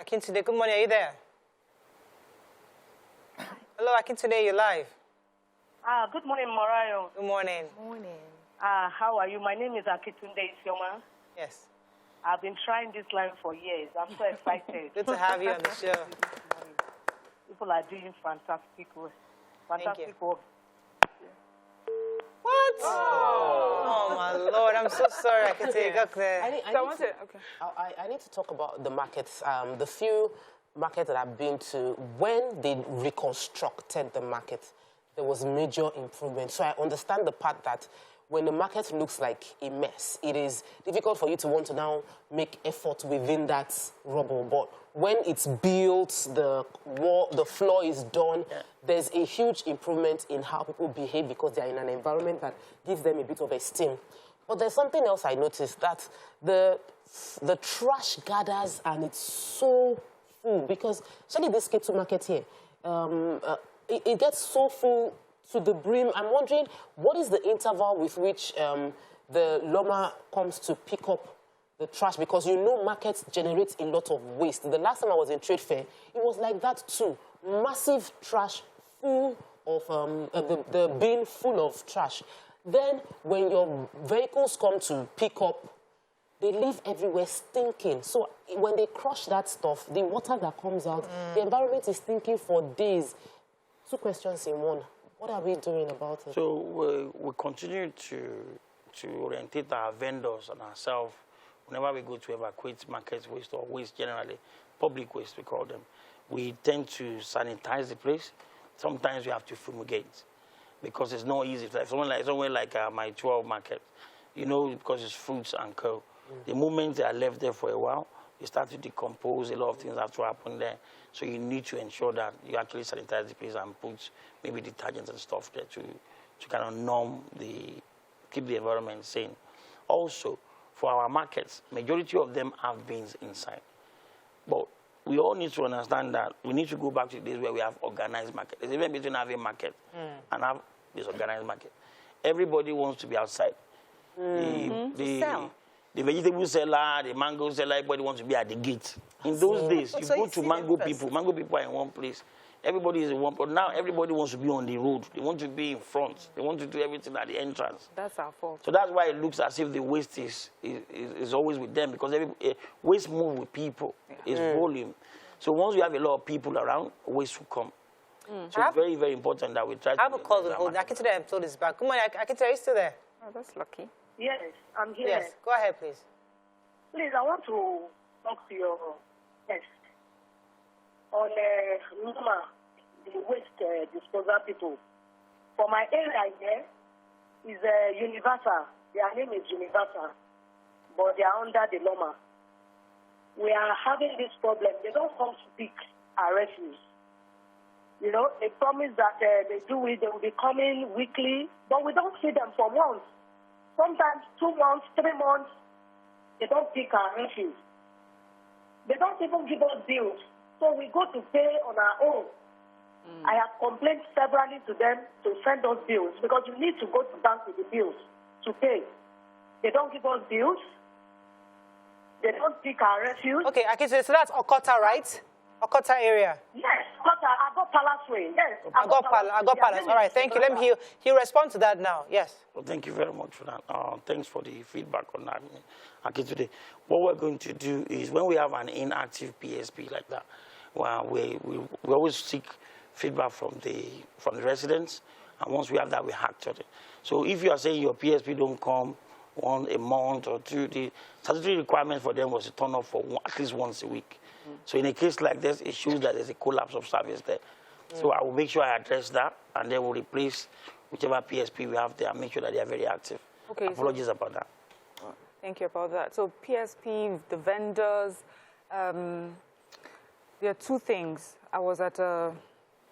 Akintunde. Good morning, are you there? Hello, Akintunde, you're live. Good morning, Morayo. Good morning. Morning. How are you? My name is Akintunde Isioma. Yes. I've been trying this line for years. I'm so excited. Good to have you on the show. People are doing fantastic work. Fantastic work. What? Oh, my Lord. I'm so sorry. I can take up there. I need to talk about the markets. The few markets that I've been to, when they reconstructed the market, there was major improvement. So I understand the part that when the market looks like a mess, it is difficult for you to want to now make effort within that rubble. But when it's built, the floor is done, there's a huge improvement in how people behave because they're in an environment that gives them a bit of esteem. But there's something else I noticed, that the trash gathers and it's so full because, especially this Ketu market here, it gets so full to the brim. I'm wondering, what is the interval with which the Loma comes to pick up the trash? Because you know markets generate a lot of waste. The last time I was in trade fair, it was like that too. Massive trash full of, the bin full of trash. Then when your vehicles come to pick up, they leave everywhere stinking. So when they crush that stuff, the water that comes out, the environment is stinking for days. Two questions in one. What are we doing about it? So we continue to orientate our vendors and ourselves whenever we go to evacuate market waste or waste generally, public waste we call them. We tend to sanitize the place. Sometimes we have to fumigate because it's not easy. Somewhere like my 12 market, you know, because it's fruits and co. The moment they are left there for a while, they start to decompose. A lot of things have to happen there. So you need to ensure that you actually sanitize the place and put maybe detergents and stuff there to kind of keep the environment sane. Also, for our markets, majority of them have bins inside. But we all need to understand that we need to go back to the days where we have organized market. There's even between having market and have this organized market. Everybody wants to be outside. The vegetable seller, the mango seller, everybody wants to be at the gate. In those days, you go to mango people are in one place. Everybody is in one place. Now everybody wants to be on the road. They want to be in front. They want to do everything at the entrance. That's our fault. So that's why it looks as if the waste is always with them, because waste moves with people. It's volume. So once you have a lot of people around, waste will come. So it's very, very important that we try to... I have a call to hold. Akintunde, I'm told is back. Good morning, Akintunde, are you still there? Oh, that's lucky. Yes, I'm here. Yes, go ahead, please. Please, I want to talk to your guest on Loma, the waste disposal people. For my area here is Universal. Their name is Universal, but they are under the Loma. We are having this problem. They don't come to pick our refuse. You know, they promise that they do it, they will be coming weekly, but we don't see them for months. Sometimes 2 months, 3 months, they don't pick our refuse. They don't even give us bills. So we go to pay on our own. I have complained severally to them to send us bills because you need to go to bank with the bills to pay. They don't give us bills. They don't pick our refuse. Okay, Akintunde, so that's Okota, right? Okota area. Yes, Okota, I got Palace Way. Yes, I got Palace. All right, thank you. Let me he'll respond to that now. Yes. Well, thank you very much for that. Thanks for the feedback on that. Akintunde, what we're going to do is when we have an inactive PSP like that, well, we always seek feedback from the residents, and once we have that, we hack to it. So if you are saying your PSP don't come a month or two. The statutory requirement for them was to turn up for at least once a week. So in a case like this, it shows that there's a collapse of service there. So I will make sure I address that, and then we'll replace whichever PSP we have there and make sure that they are very active. Okay. Apologies about that. Thank you about that. So PSP, the vendors, there are two things. I was at an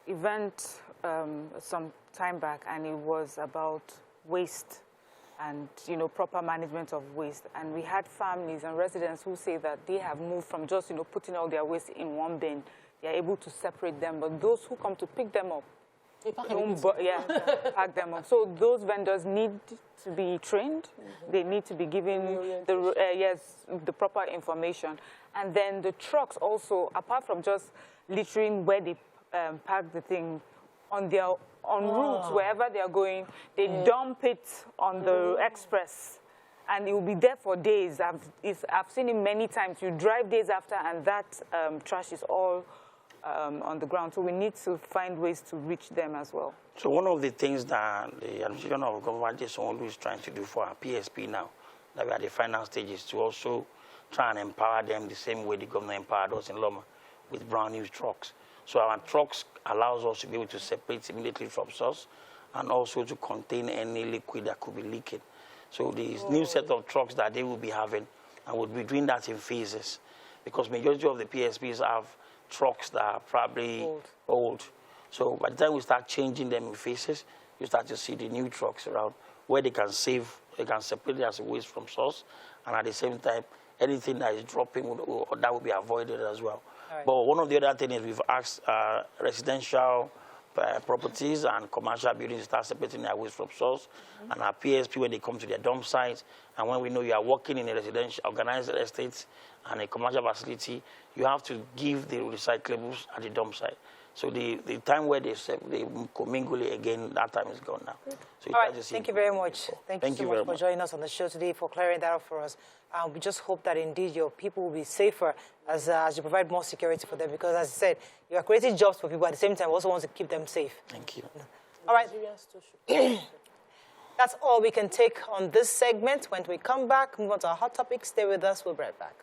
event some time back, and it was about waste and, you know, proper management of waste. And we had families and residents who say that they have moved from just, you know, putting all their waste in one bin. They are able to separate them, but those who come to pick them up, pack them up. So those vendors need to be trained. They need to be given the proper information. And then the trucks also, apart from just littering where they pack the thing, on their routes, wherever they are going, they dump it on the express. And it will be there for days. I've seen it many times. You drive days after, and that trash is all on the ground. So we need to find ways to reach them as well. So one of the things that the administration of government is always trying to do for our PSP now, that we are at the final stages, to also try and empower them the same way the government empowered us in Loma with brand new trucks. So our trucks allows us to be able to separate immediately from source and also to contain any liquid that could be leaking. So this new set of trucks that they will be having, and we'll be doing that in phases, because majority of the PSPs have trucks that are probably old. So by the time we start changing them in phases, you start to see the new trucks around where they can save, they can separate it as a waste from source, and at the same time, anything that is dropping, that will be avoided as well. Right. But one of the other things is we've asked residential properties and commercial buildings to start separating their waste from source, and our PSP when they come to their dump sites, and when we know you are working in a residential organized estate and a commercial facility, you have to give the recyclables at the dump site. So the time where they commingle it again, that time is gone now. So all right, thank you very much. Thank you so much for joining us on the show today, for clearing that up for us. We just hope that indeed your people will be safer as you provide more security for them, because as I said, you are creating jobs for people at the same time. We also want to keep them safe. Thank you. All right. That's all we can take on this segment. When we come back, move on to our hot topics. Stay with us. We'll be right back.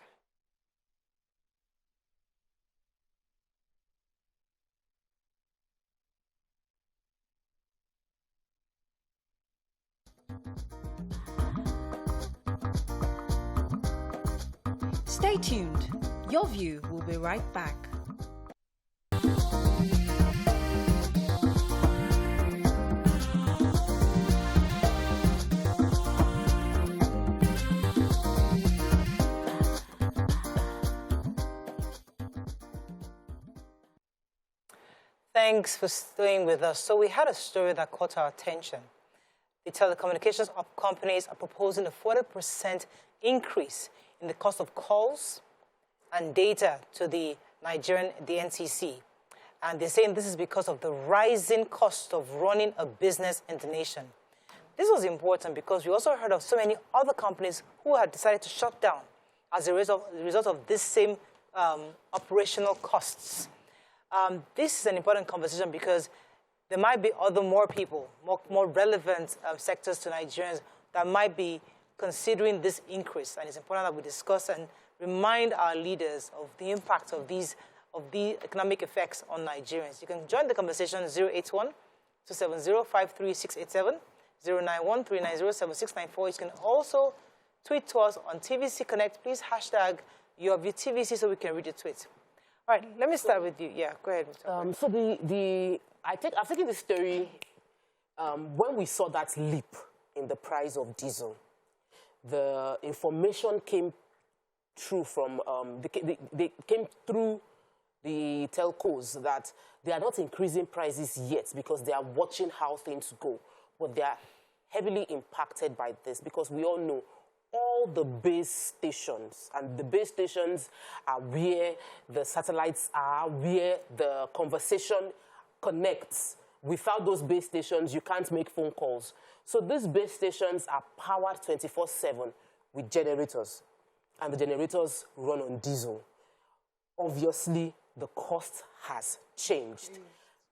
Stay tuned. Your View will be right back. Thanks for staying with us. So we had a story that caught our attention. The telecommunications companies are proposing a 40% increase in the cost of calls and data to the NCC. And they're saying this is because of the rising cost of running a business in the nation. This was important because we also heard of so many other companies who had decided to shut down as a result of this same operational costs. This is an important conversation because there might be more relevant sectors to Nigerians that might be considering this increase, and it's important that we discuss and remind our leaders of the impact of the economic effects on Nigerians. You can join the conversation 081-270-53687, 091-390-7694. You can also tweet to us on TVC Connect. Please hashtag YourView TVC so we can read your tweet. All right, let me start with you. Yeah, go ahead. I've taken this story when we saw that leap in the price of diesel. The information came through from they came through the telcos that they are not increasing prices yet because they are watching how things go, but they are heavily impacted by this because we all know all the base stations, and the base stations are where the satellites are, where the conversation connects. Without those base stations, you can't make phone calls. So these base stations are powered 24/7 with generators, and the generators run on diesel. Obviously, the cost has changed.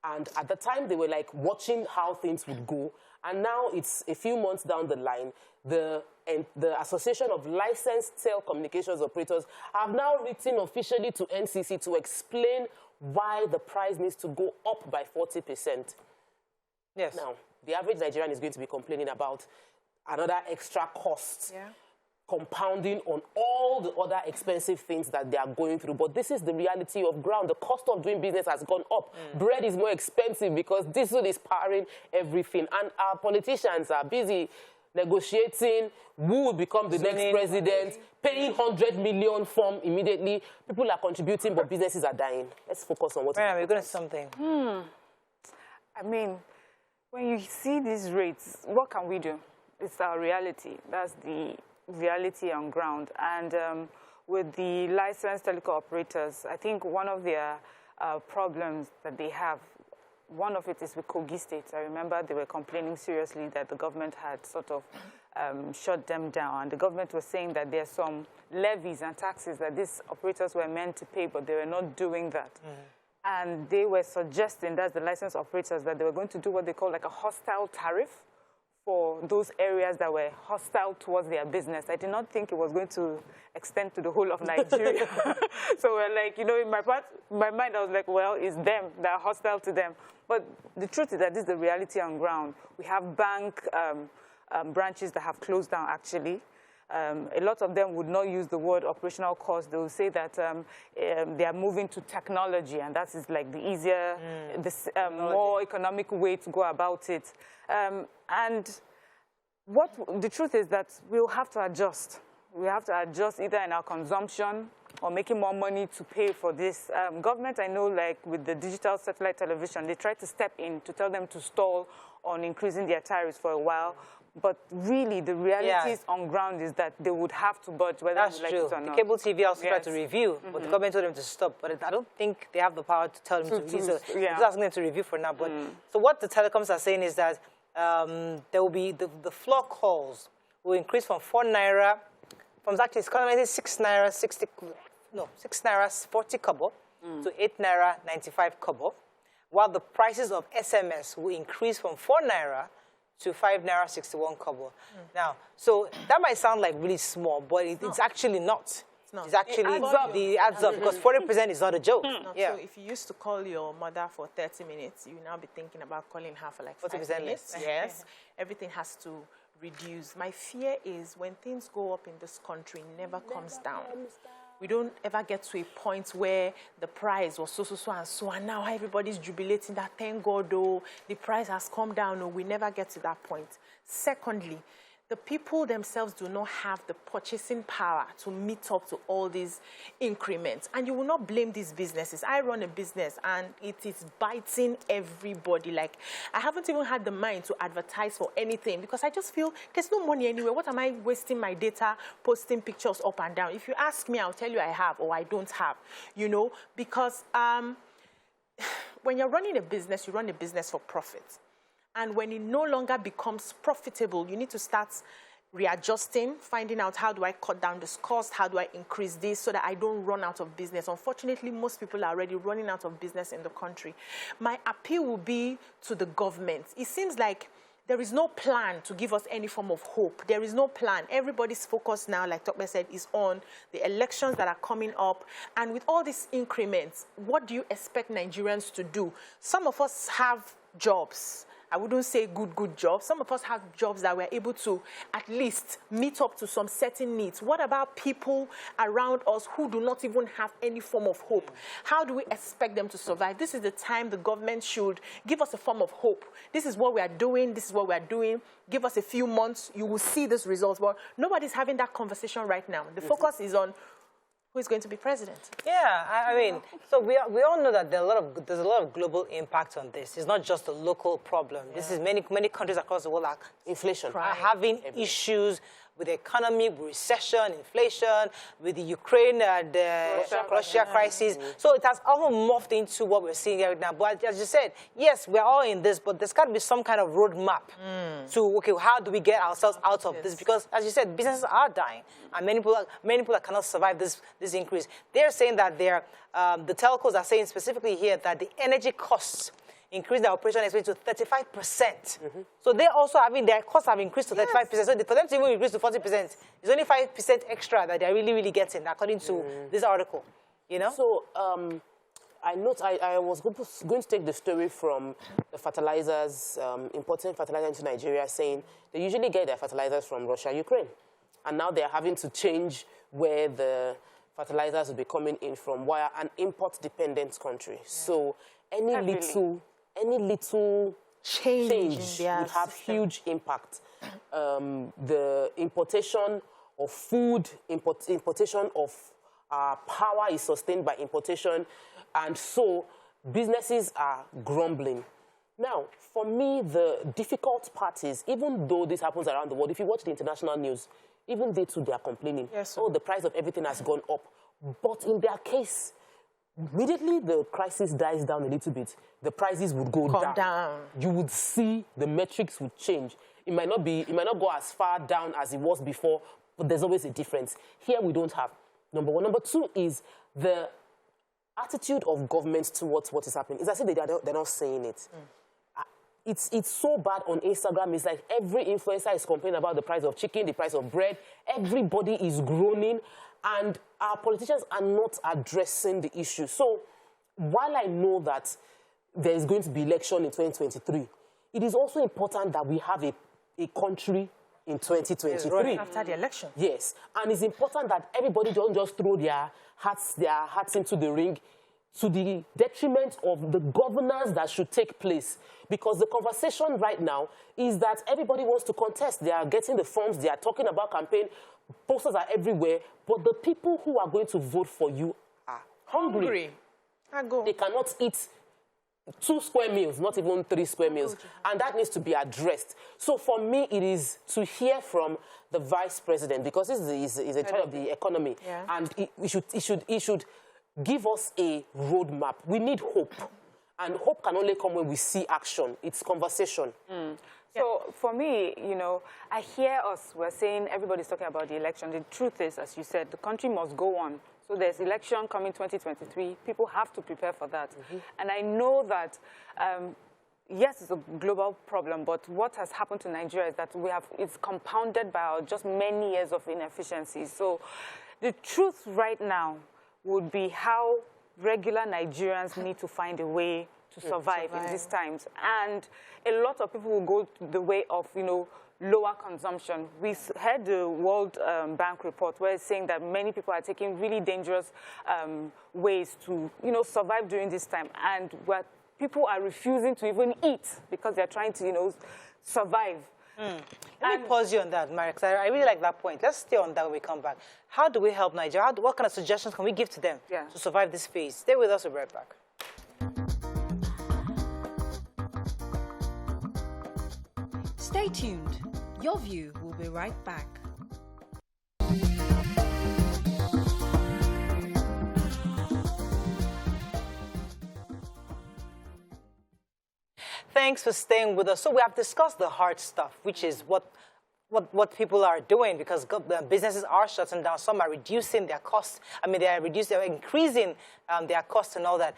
And at the time, they were like watching how things would go, and now it's a few months down the line, the and the Association of Licensed Telecommunications Operators have now written officially to NCC to explain why the price needs to go up by 40%. Yes. Now, the average Nigerian is going to be complaining about another extra cost, compounding on all the other expensive things that they are going through. But this is the reality of ground. The cost of doing business has gone up. Bread is more expensive because diesel is powering everything. And our politicians are busy negotiating who will become the next president, paying 100 million form immediately. People are contributing, but businesses are dying. Let's focus on what we're going to something. I mean, when you see these rates, what can we do? It's our reality. That's the reality on ground. And with the licensed telecom operators, I think one of their problems that they have, one of it is with Kogi State. I remember they were complaining seriously that the government had sort of shut them down. And the government was saying that there are some levies and taxes that these operators were meant to pay, but they were not doing that. And they were suggesting, that's the licensed operators, that they were going to do what they call like a hostile tariff for those areas that were hostile towards their business. I did not think it was going to extend to the whole of Nigeria. So we're like, you know, in my mind, I was like, well, it's them that are hostile to them. But the truth is that this is the reality on ground. We have bank branches that have closed down, actually. A lot of them would not use the word operational cost. They will say that they are moving to technology, and that is like the easier, more economic way to go about it. And the truth is that we'll have to adjust. We have to adjust either in our consumption or making more money to pay for this. Government, I know, like with the digital satellite television, they tried to step in to tell them to stall on increasing their tariffs for a while. But really, the realities on ground is that they would have to budge, whether that's you like true. it or not. The cable TV also tried to review, but the government told them to stop. But I don't think they have the power to tell them to review. So it's asking them to review for now. But so what the telecoms are saying is that there will be the floor calls will increase from 4 naira, from actually it's currently 6 naira 6 naira 40 kobo to 8 naira 95 kobo, while the prices of SMS will increase from 4 naira to 5 naira 61 kobo. Now, so that might sound like really small, but it's actually not. It's actually it adds up because 40% is not a joke. So if you used to call your mother for 30 minutes, you will now be thinking about calling her for like 5 minutes. Yes, everything has to reduce. My fear is when things go up in this country, it never comes down. We don't ever get to a point where the price was so, and now everybody's jubilating that, thank God, oh, the price has come down. No, we never get to that point. Secondly, the people themselves do not have the purchasing power to meet up to all these increments. And you will not blame these businesses. I run a business and it is biting everybody. Like, I haven't even had the mind to advertise for anything because I just feel there's no money anywhere. What am I wasting my data posting pictures up and down? If you ask me, I'll tell you I have or I don't have, you know, because when you're running a business, you run a business for profit. And when it no longer becomes profitable, you need to start readjusting, finding out how do I cut down this cost, how do I increase this so that I don't run out of business. Unfortunately, most people are already running out of business in the country. My appeal will be to the government. It seems like there is no plan to give us any form of hope. There is no plan. Everybody's focus now, like Dr. said, is on the elections that are coming up. And with all these increments, what do you expect Nigerians to do? Some of us have jobs. I wouldn't say good jobs. Some of us have jobs that we're able to at least meet up to some certain needs. What about people around us who do not even have any form of hope? How do we expect them to survive? This is the time the government should give us a form of hope. This is what we are doing. This is what we are doing. Give us a few months. You will see these results. But nobody's having that conversation right now. The focus is on who is going to be president. Yeah, I mean, so we all know that there's a lot of global impact on this. It's not just a local problem. This is many countries across the world are having issues with the economy, with recession, inflation, with the Ukraine and Russia crisis. So it has all morphed into what we're seeing right now. But as you said, yes, we're all in this, but there's got to be some kind of roadmap to, okay, how do we get ourselves out of this? Because as you said, businesses are dying, and many people cannot survive this increase. They're saying that the telcos are saying specifically here that the energy costs increased their operation expense to 35%. So they also their costs have increased to 35%. So for them to even increase to 40%, it's only 5% extra that they're really getting, according to this article. You know? So I was going to take the story from the fertilizers, importing fertilizer into Nigeria, saying they usually get their fertilizers from Russia, Ukraine. And now they're having to change where the fertilizers will be coming in from, via an import-dependent country. So any little change would have huge impact. The importation of food, importation of power is sustained by importation, and so businesses are grumbling. Now, for me, the difficult part is, even though this happens around the world, if you watch the international news, even they too, they are complaining. Yes, oh, the price of everything has gone up. But in their case, immediately the crisis dies down a little bit, the prices would go down. You would see the metrics would change. It might not go as far down as it was before, but there's always a difference. Here we don't have. Number one. Number two is the attitude of governments towards what is happening. It's as if they're not saying it. It's so bad on Instagram. It's like every influencer is complaining about the price of chicken, the price of bread. Everybody is groaning, and our politicians are not addressing the issue. So while I know that there is going to be election in 2023, it is also important that we have a country in 2023. Right after the election. Yes. And it's important that everybody don't just throw their hats into the ring to the detriment of the governance that should take place. Because the conversation right now is that everybody wants to contest. They are getting the forms, they are talking about campaign, posters are everywhere, but the people who are going to vote for you are hungry. They cannot eat 2 square meals, not even 3 square meals. And that needs to be addressed. So for me, it is to hear from the vice president, because this is a part of the economy. Yeah. And he should give us a roadmap. We need hope. And hope can only come when we see action. It's conversation. So for me, you know, I hear us, we're saying everybody's talking about the election. The truth is, as you said, the country must go on. So there's election coming 2023. People have to prepare for that. And I know that, yes, it's a global problem, but what has happened to Nigeria is that it's compounded by just many years of inefficiencies. So the truth right now would be how regular Nigerians need to find a way to survive in these times. And a lot of people will go the way of, you know, lower consumption. We heard the World Bank report where it's saying that many people are taking really dangerous ways to, you know, survive during this time. And where people are refusing to even eat because they're trying to, you know, survive. Let me pause you on that, Mary, because I really like that point. Let's stay on that when we come back. How do we help Nigeria? What kind of suggestions can we give to them to survive this phase? Stay with us, we'll be right back. Stay tuned. Your View will be right back. Thanks for staying with us. So we have discussed the hard stuff, which is what people are doing, because businesses are shutting down. Some are reducing their costs. I mean, they're increasing their costs and all that.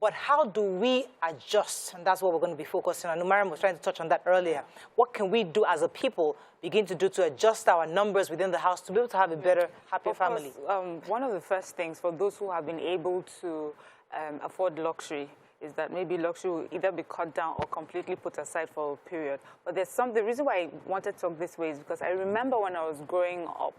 But how do we adjust? And that's what we're going to be focusing on. Mariam was trying to touch on that earlier. What can we do as a people begin to do to adjust our numbers within the house to be able to have a better, happier family? One of the first things for those who have been able to afford luxury is that maybe luxury will either be cut down or completely put aside for a period. But the reason why I wanted to talk this way is because I remember when I was growing up,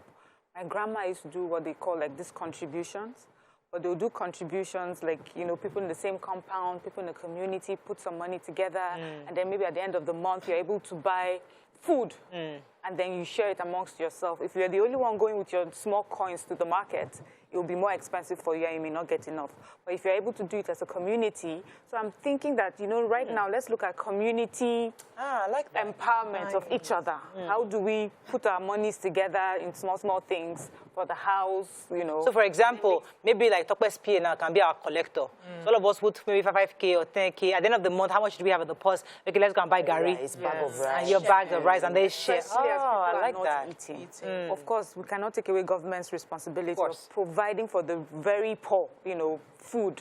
my grandma used to do what they call like these contributions. But they'll do contributions like, you know, people in the same compound, people in the community put some money together, and then maybe at the end of the month you're able to buy food, and then you share it amongst yourself. If you're the only one going with your small coins to the market, it will be more expensive for you and you may not get enough. But if you're able to do it as a community, so I'm thinking that, you know, right now, let's look at community empowerment of each other. How do we put our monies together in small, small things for the house, you know? So, for example, maybe like Tokwe's PA now can be our collector. So all of us put maybe 5K or 10K. At the end of the month, how much do we have in the purse? Okay, let's go and buy Gary. Bag of rice. And your bags of rice, and they share. Oh, I like that. Of course, we cannot take away government's responsibility of providing for the very poor, you know, food.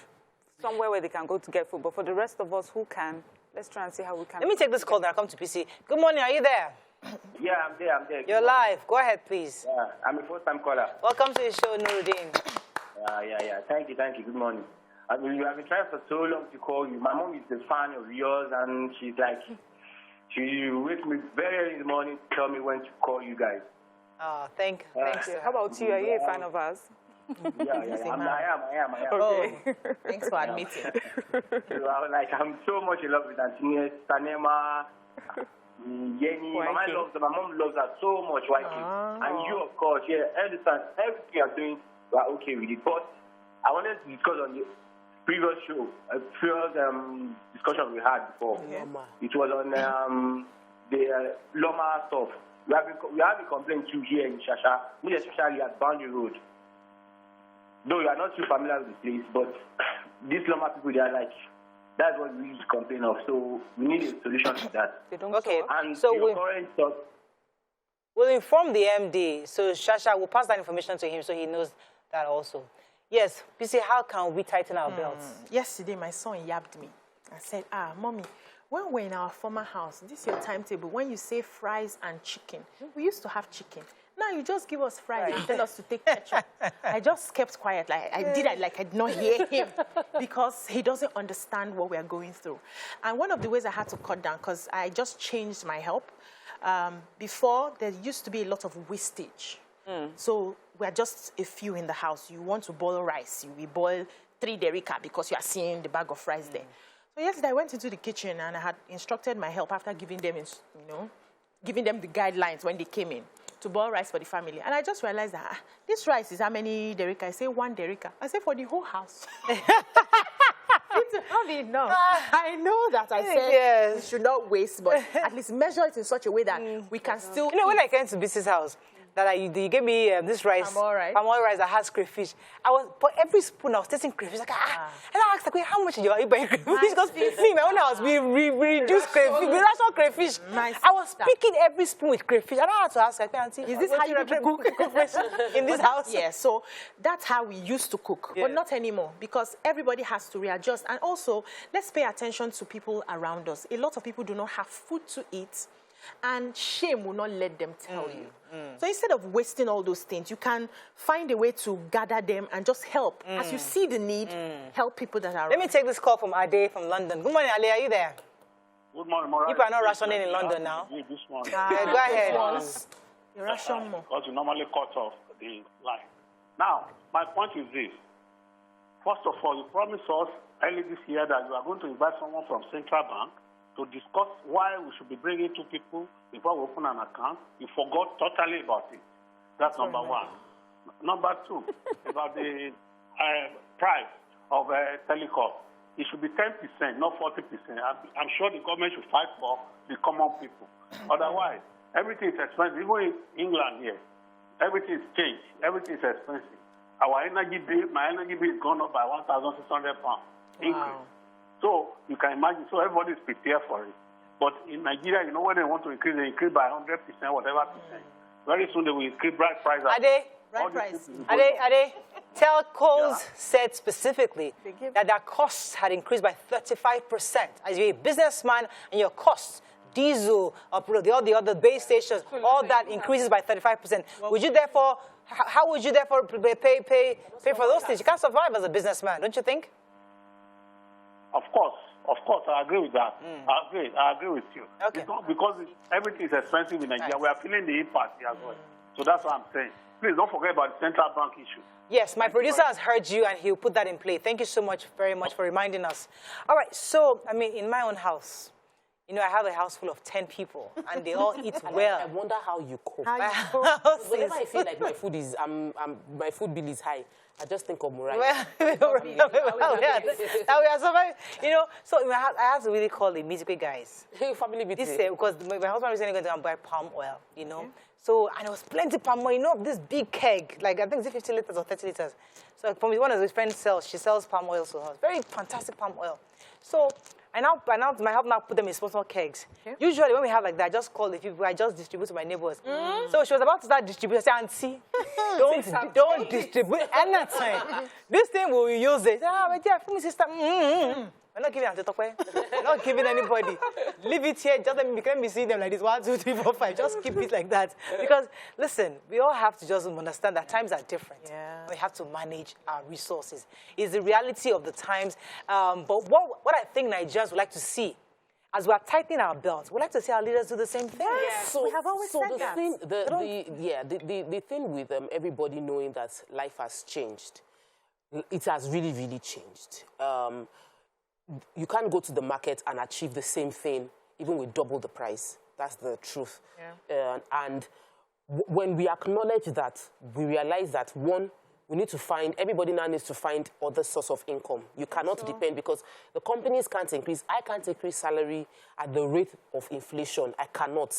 somewhere where they can go to get food. But for the rest of us who can, let's try and see how we can. Let me take this call, then I'll come to PC. Good morning, are you there? Yeah, I'm there. You're live. Go ahead, please. Yeah, I'm a first-time caller. Welcome to the show, Nuruddin. Yeah. Thank you. Good morning. I've been trying for so long to call you. My mom is a fan of yours, and she's like, she wakes me very early in the morning to tell me when to call you guys. Oh, thank you. How about you? Are you a fan of ours? Yeah. I am. Okay. Thanks for admitting. So I'm so much in love with Antonia, Sanema, Jenny. My mom loves her so much, and you, of course, I understand everything you're doing, you are okay with it. But I wanted to discuss on the previous show, a previous discussion we had before. Yeah. It was on the Loma stuff. We have a complaint too here in Shasha, which especially at Boundary Road. Though you are not too familiar with the place, but these Loma people, they are like, that's what we used to complain of. So we need a solution to that. Okay, and so we'll inform the MD. So Shasha will pass that information to him so he knows that also. Yes, PC, how can we tighten our belts? Yesterday, my son yabbed me. I said, Mommy, when we're in our former house, this is your timetable. When you say fries and chicken, we used to have chicken. Now you just give us fries and tell us to take ketchup. I just kept quiet. I did not hear him because he doesn't understand what we are going through. And one of the ways I had to cut down, because I just changed my help. Before, there used to be a lot of wastage. So we're just a few in the house. You want to boil rice, you will boil 3 derica because you are seeing the bag of rice there. So yesterday I went into the kitchen and I had instructed my help after giving them, giving them the guidelines when they came in to boil rice for the family. And I just realized that this rice is how many derica? I say 1 derica. I say for the whole house. I know that I said we should not waste, but at least measure it in such a way that we can still. You know, when I came to Bisi's house, that you gave me this rice, palm oil rice that has crayfish. For every spoon I was tasting crayfish. And I asked, how much did you buy crayfish? Because me, in my own house, we reduced crayfish, we ration crayfish. Nice. I was picking every spoon with crayfish. And I had to ask, Auntie, is this how you cook in this house? Yeah, so that's how we used to cook, but not anymore, because everybody has to readjust. And also, let's pay attention to people around us. A lot of people do not have food to eat, and shame will not let them tell you. So instead of wasting all those things, you can find a way to gather them and just help. As you see the need, help people that are around. Let me take this call from Ade from London. Good morning, Ade. Are you there? Good morning, Mara. You are not rationing in London now. This morning. Go ahead. You ration more. Because you normally cut off the line. Now, my point is this. First of all, you promised us early this year that you are going to invite someone from Central Bank to discuss why we should be bringing 2 people before we open an account. You forgot totally about it. That's number 1. Number 2, about the price of telecom. It should be 10%, not 40%. I'm sure the government should fight for the common people. Otherwise, everything is expensive. Even in England here, everything is changed. Everything is expensive. Our energy bill, my energy bill is gone up by £1,600 increase. So you can imagine, so everybody is prepared for it. But in Nigeria, when they want to increase, they increase by 100%, whatever percent. Very soon they will increase bright prices. Ade, telcos said specifically that their costs had increased by 35%. As you're a businessman and your costs, diesel, all the other base stations, all that increases by 35%. Would you therefore, how would you therefore pay for those things? You can't survive as a businessman, don't you think? Of course, I agree with that. I agree with you. Okay. It's not because everything is expensive in Nigeria. We are feeling the impact here as well. So that's what I'm saying. Please don't forget about the central bank issue. Yes, my producer has heard you and he'll put that in play. Thank you so much, very much for reminding us. All right, so, in my own house, I have a house full of 10 people, and they all eat well. I wonder how you cook. Whenever I feel like my food bill is high, I just think of Murai. So I have to really call the musical guys. Family meeting. Because my husband recently going to buy palm oil, So, and there was plenty of palm oil, this big keg, I think it's 50 liters or 30 liters. So, from one of his friends she sells palm oil to her. Very fantastic palm oil. So, I help now put them in small kegs. Okay. Usually when we have like that, I just call the people, I just distribute to my neighbors. So she was about to start distributing. I said, Auntie, don't distribute anything. This thing will use it. My dear, for me, sister. I'm not giving I'm not giving anybody. Leave it here. Just let me see them like this. 1, 2, 3, 4, 5. Just keep it like that. Because listen, we all have to just understand that times are different. Yeah. We have to manage our resources. It's the reality of the times. But what I think Nigerians would like to see, as we are tightening our belts, we'd like to see our leaders do the same thing. Yes. So we have always said that. The thing with everybody knowing that life has changed, it has really, really changed. You can't go to the market and achieve the same thing, even with double the price. That's the truth. Yeah. And when we acknowledge that, we realize that, one, we need to find, everybody now needs to find other source of income. You cannot depend, because the companies can't increase. I can't increase salary at the rate of inflation. I cannot.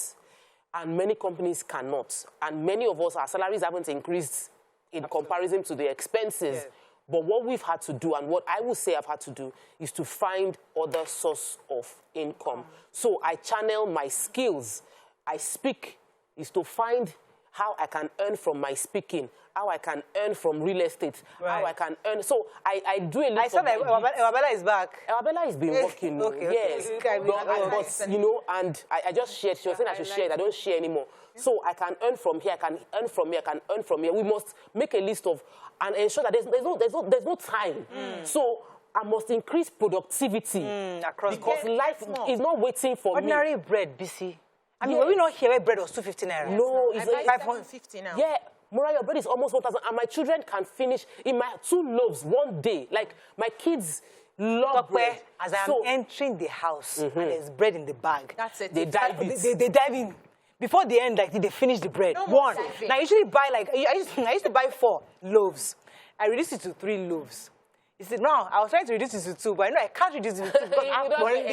And many companies cannot. And many of us, our salaries haven't increased in comparison to the expenses. Yeah. But what we've had to do, and what I will say I've had to do, is to find other source of income. So I channel my skills. I speak, is to find how I can earn from my speaking, how I can earn from real estate, how I can earn. So I do a lot. I saw that Ewabella is back. Ewabella has been working. Yes. But, you know, and I just shared. She was saying I should share it. I don't share anymore. So I can earn from here, I can earn from here, I can earn from here. We must make a list of, and ensure that there's no time. So I must increase productivity across, because life is not waiting for me. Ordinary bread, BC. I mean, were we not here where bread was 250 naira? No, it's like 550 now. Yeah. Mariah, your bread is almost 1,000, and my children can finish in my 2 loaves one day. Like, my kids love bread. As I'm entering the house, and there's bread in the bag. That's it. They dive in. They dive in. Before the end, like, they finish the bread. No one. Now, I usually buy, like, I used to buy 4 loaves. I reduced it to 3 loaves. You see, now, I was trying to reduce it to 2, but I know I can't reduce it to 2 because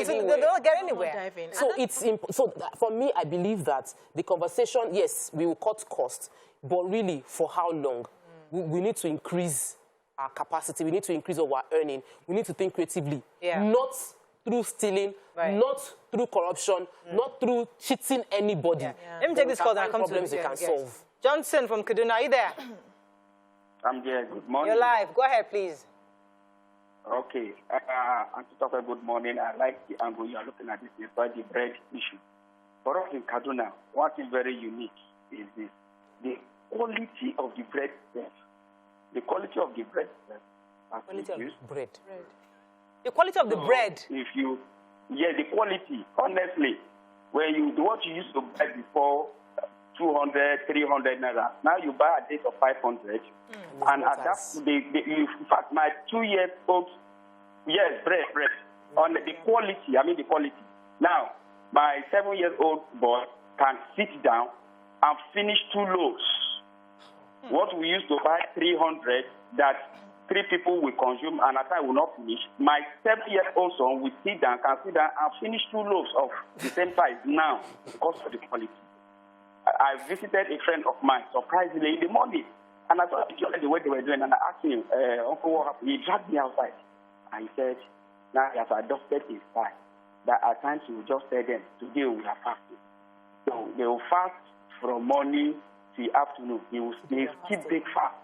they don't get anywhere. So for me, I believe that the conversation, yes, we will cut costs, but really, for how long? We need to increase our capacity. We need to increase our earning. We need to think creatively. Yeah. Not through stealing, not through corruption, not through cheating anybody. Yeah. Let me take this call and I'll come to problems we can solve. Johnson from Kaduna, are you there? I'm there. Good morning. You're live. Go ahead, please. Okay. Antitope, good morning. I like the angle you are looking at this despite the bread issue. For us in Kaduna, what is very unique is this. The quality of the bread itself. The quality of the bread itself. The quality of the bread. The quality, honestly, what you used to buy before 200, 300 naira, now you buy a date of 500. And at that, in fact, my 2-year-old, bread, on the quality. Now, my 7-year-old boy can sit down and finish 2 loaves. What we used to buy 300, that 3 people will consume and I will not finish. My 7-year-old son will sit down and finish 2 loaves of the same size now because of the quality. I visited a friend of mine, surprisingly, in the morning, and I saw the way they were doing, and I asked him, Uncle, what happened? He dragged me outside, and he said, now he has adopted his style, that at times he will just tell them, today we are fasting. So they will fast from morning till afternoon. They will skip breakfast.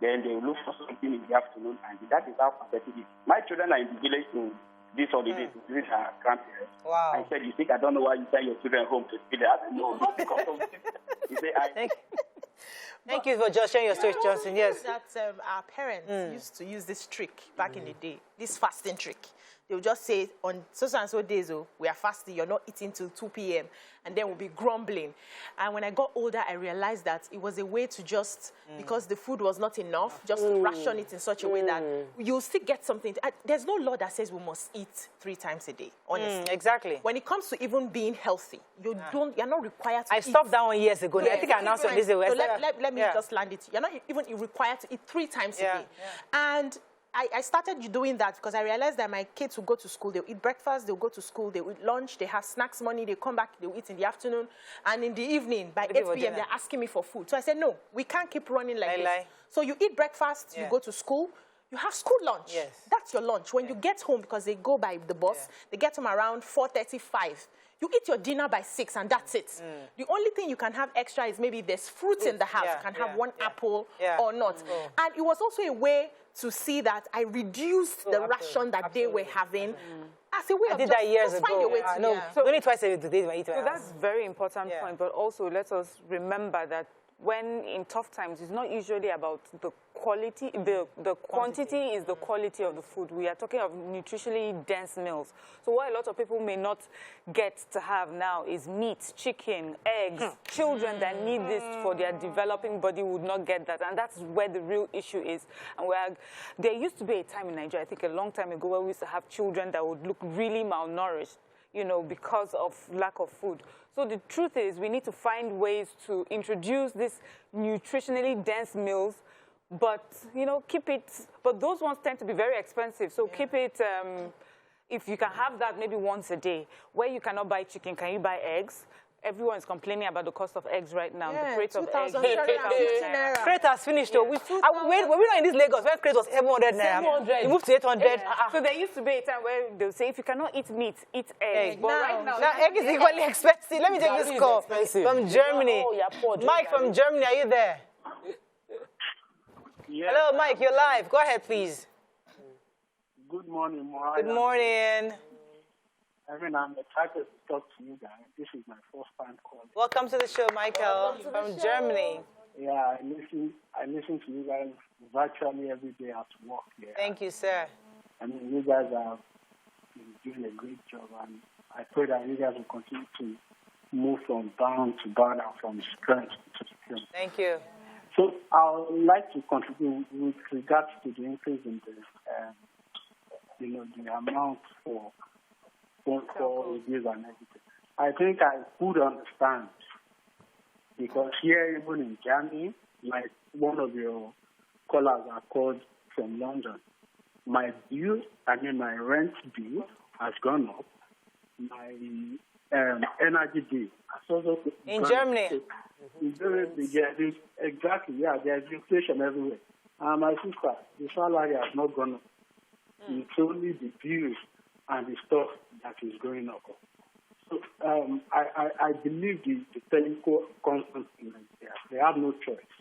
Then they will look for something in the afternoon, and that is how pathetic it is. My children are in the village to this holiday to visit her grandparents. Wow. I said, you think I don't know why you send your children home to spend it? I said, no, not because of this. He said, Thank you for just sharing your story, Johnson. Yes. That our parents used to use this trick back in the day, this fasting trick. They would just say, on so-and-so days, we are fasting, you're not eating till 2 p.m., and then we'll be grumbling. And when I got older, I realized that it was a way to just, because the food was not enough, just ration it in such a way that you'll still get something. There's no law that says we must eat 3 times a day, honestly. Exactly. When it comes to even being healthy, you're not required to eat. I stopped that 1 year ago. I think I announced it this way. So let me just land it. You're not even required to eat 3 times a day. And I started doing that because I realized that my kids will go to school, they'll eat breakfast, they'll go to school, they'll eat lunch, they have snacks money, they come back, they'll eat in the afternoon, and in the evening, by 8 p.m., they're asking me for food. So I said, no, we can't keep running like this. So you eat breakfast, you go to school, You have school lunch. Yes. That's your lunch. When you get home, because they go by the bus, they get home around 4:35. You eat your dinner by 6, and that's it. The only thing you can have extra is maybe there's fruit in the house. You can have one apple or not. And it was also a way to see that I reduced the ration that they were having. As a way I of did just, that years just find ago. a way to, No, so only twice a day I eat. So that's a very important point. But also, let us remember that when in tough times, it's not usually about the quality, the quantity is the quality of the food. We are talking of nutritionally dense meals. So what a lot of people may not get to have now is meat, chicken, eggs. Children that need this for their developing body would not get that. And that's where the real issue is. And there used to be a time in Nigeria, I think a long time ago, where we used to have children that would look really malnourished, you know, because of lack of food. So the truth is we need to find ways to introduce these nutritionally dense meals, but, you know, keep it, but those ones tend to be very expensive. So keep it, if you can have that maybe once a day. Where you cannot buy chicken, can you buy eggs? Everyone is complaining about the cost of eggs right now. The crate of eggs. Crate has finished though. When we were in this Lagos, when crate was 700 naira, 700. we moved to 800. So there used to be a time where they'll say, if you cannot eat meat, eat eggs. But right now egg is equally expensive. Let me take this call from Germany. Mike from Germany, are you there? Yeah. Hello, Mike, you're live. Go ahead, please. Good morning, Mariah. Good morning. I mean, I'm excited to talk to you guys. This is my first time calling. Welcome to the show, Michael, from Germany. Yeah, I listen to you guys virtually every day at work. Yeah. Thank you, sir. I mean, you guys are doing a great job, and I pray that you guys will continue to move from down to bad and from strength to strength. Thank you. So I would like to contribute with regards to the increase in the amount for phone call reviews and everything. I think I could understand, because here, even in Germany, like one of your callers are called from London, my rent bill has gone up. My energy bill has also in Germany. There's inflation everywhere. My sister, the salary has not gone up. It's only the bills and the stuff that is going up. So I believe the telco companies, they have no choice,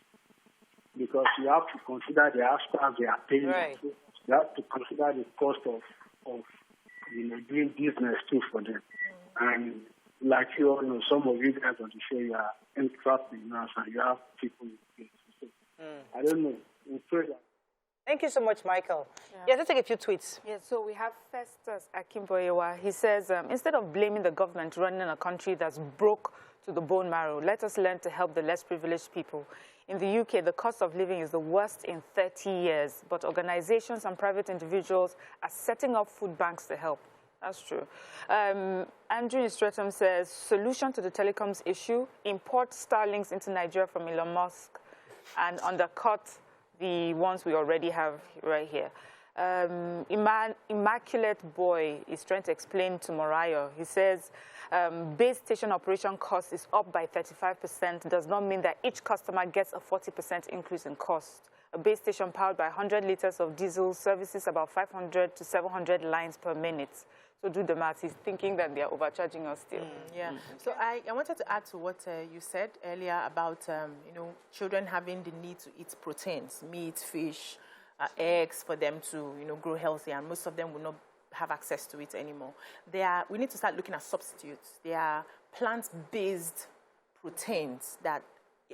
because you have to consider the aspects they are paying. Right. You have to consider the cost of doing business too for them. And like you all know, some of you guys on the show, you are entrepreneurs and you have people in place. So, I don't know. We pray that. Thank you so much, Michael. Yeah, let's take a few tweets. Yeah, so we have Festus Akimboyewa. He says, instead of blaming the government running a country that's broke to the bone marrow, let us learn to help the less privileged people. In the UK, the cost of living is the worst in 30 years, but organizations and private individuals are setting up food banks to help. That's true. Andrew Stratum says, solution to the telecoms issue, import Starlinks into Nigeria from Elon Musk and undercut the ones we already have right here. Immaculate Boy is trying to explain to Mariah. He says, base station operation cost is up by 35%. Does not mean that each customer gets a 40% increase in cost. A base station powered by 100 liters of diesel services about 500 to 700 lines per minute. So do the math. He's thinking that they are overcharging us still. Yeah. So I wanted to add to what you said earlier about, children having the need to eat proteins, meat, fish, eggs, for them to, grow healthy, and most of them will not have access to it anymore. We need to start looking at substitutes. There are plant-based proteins that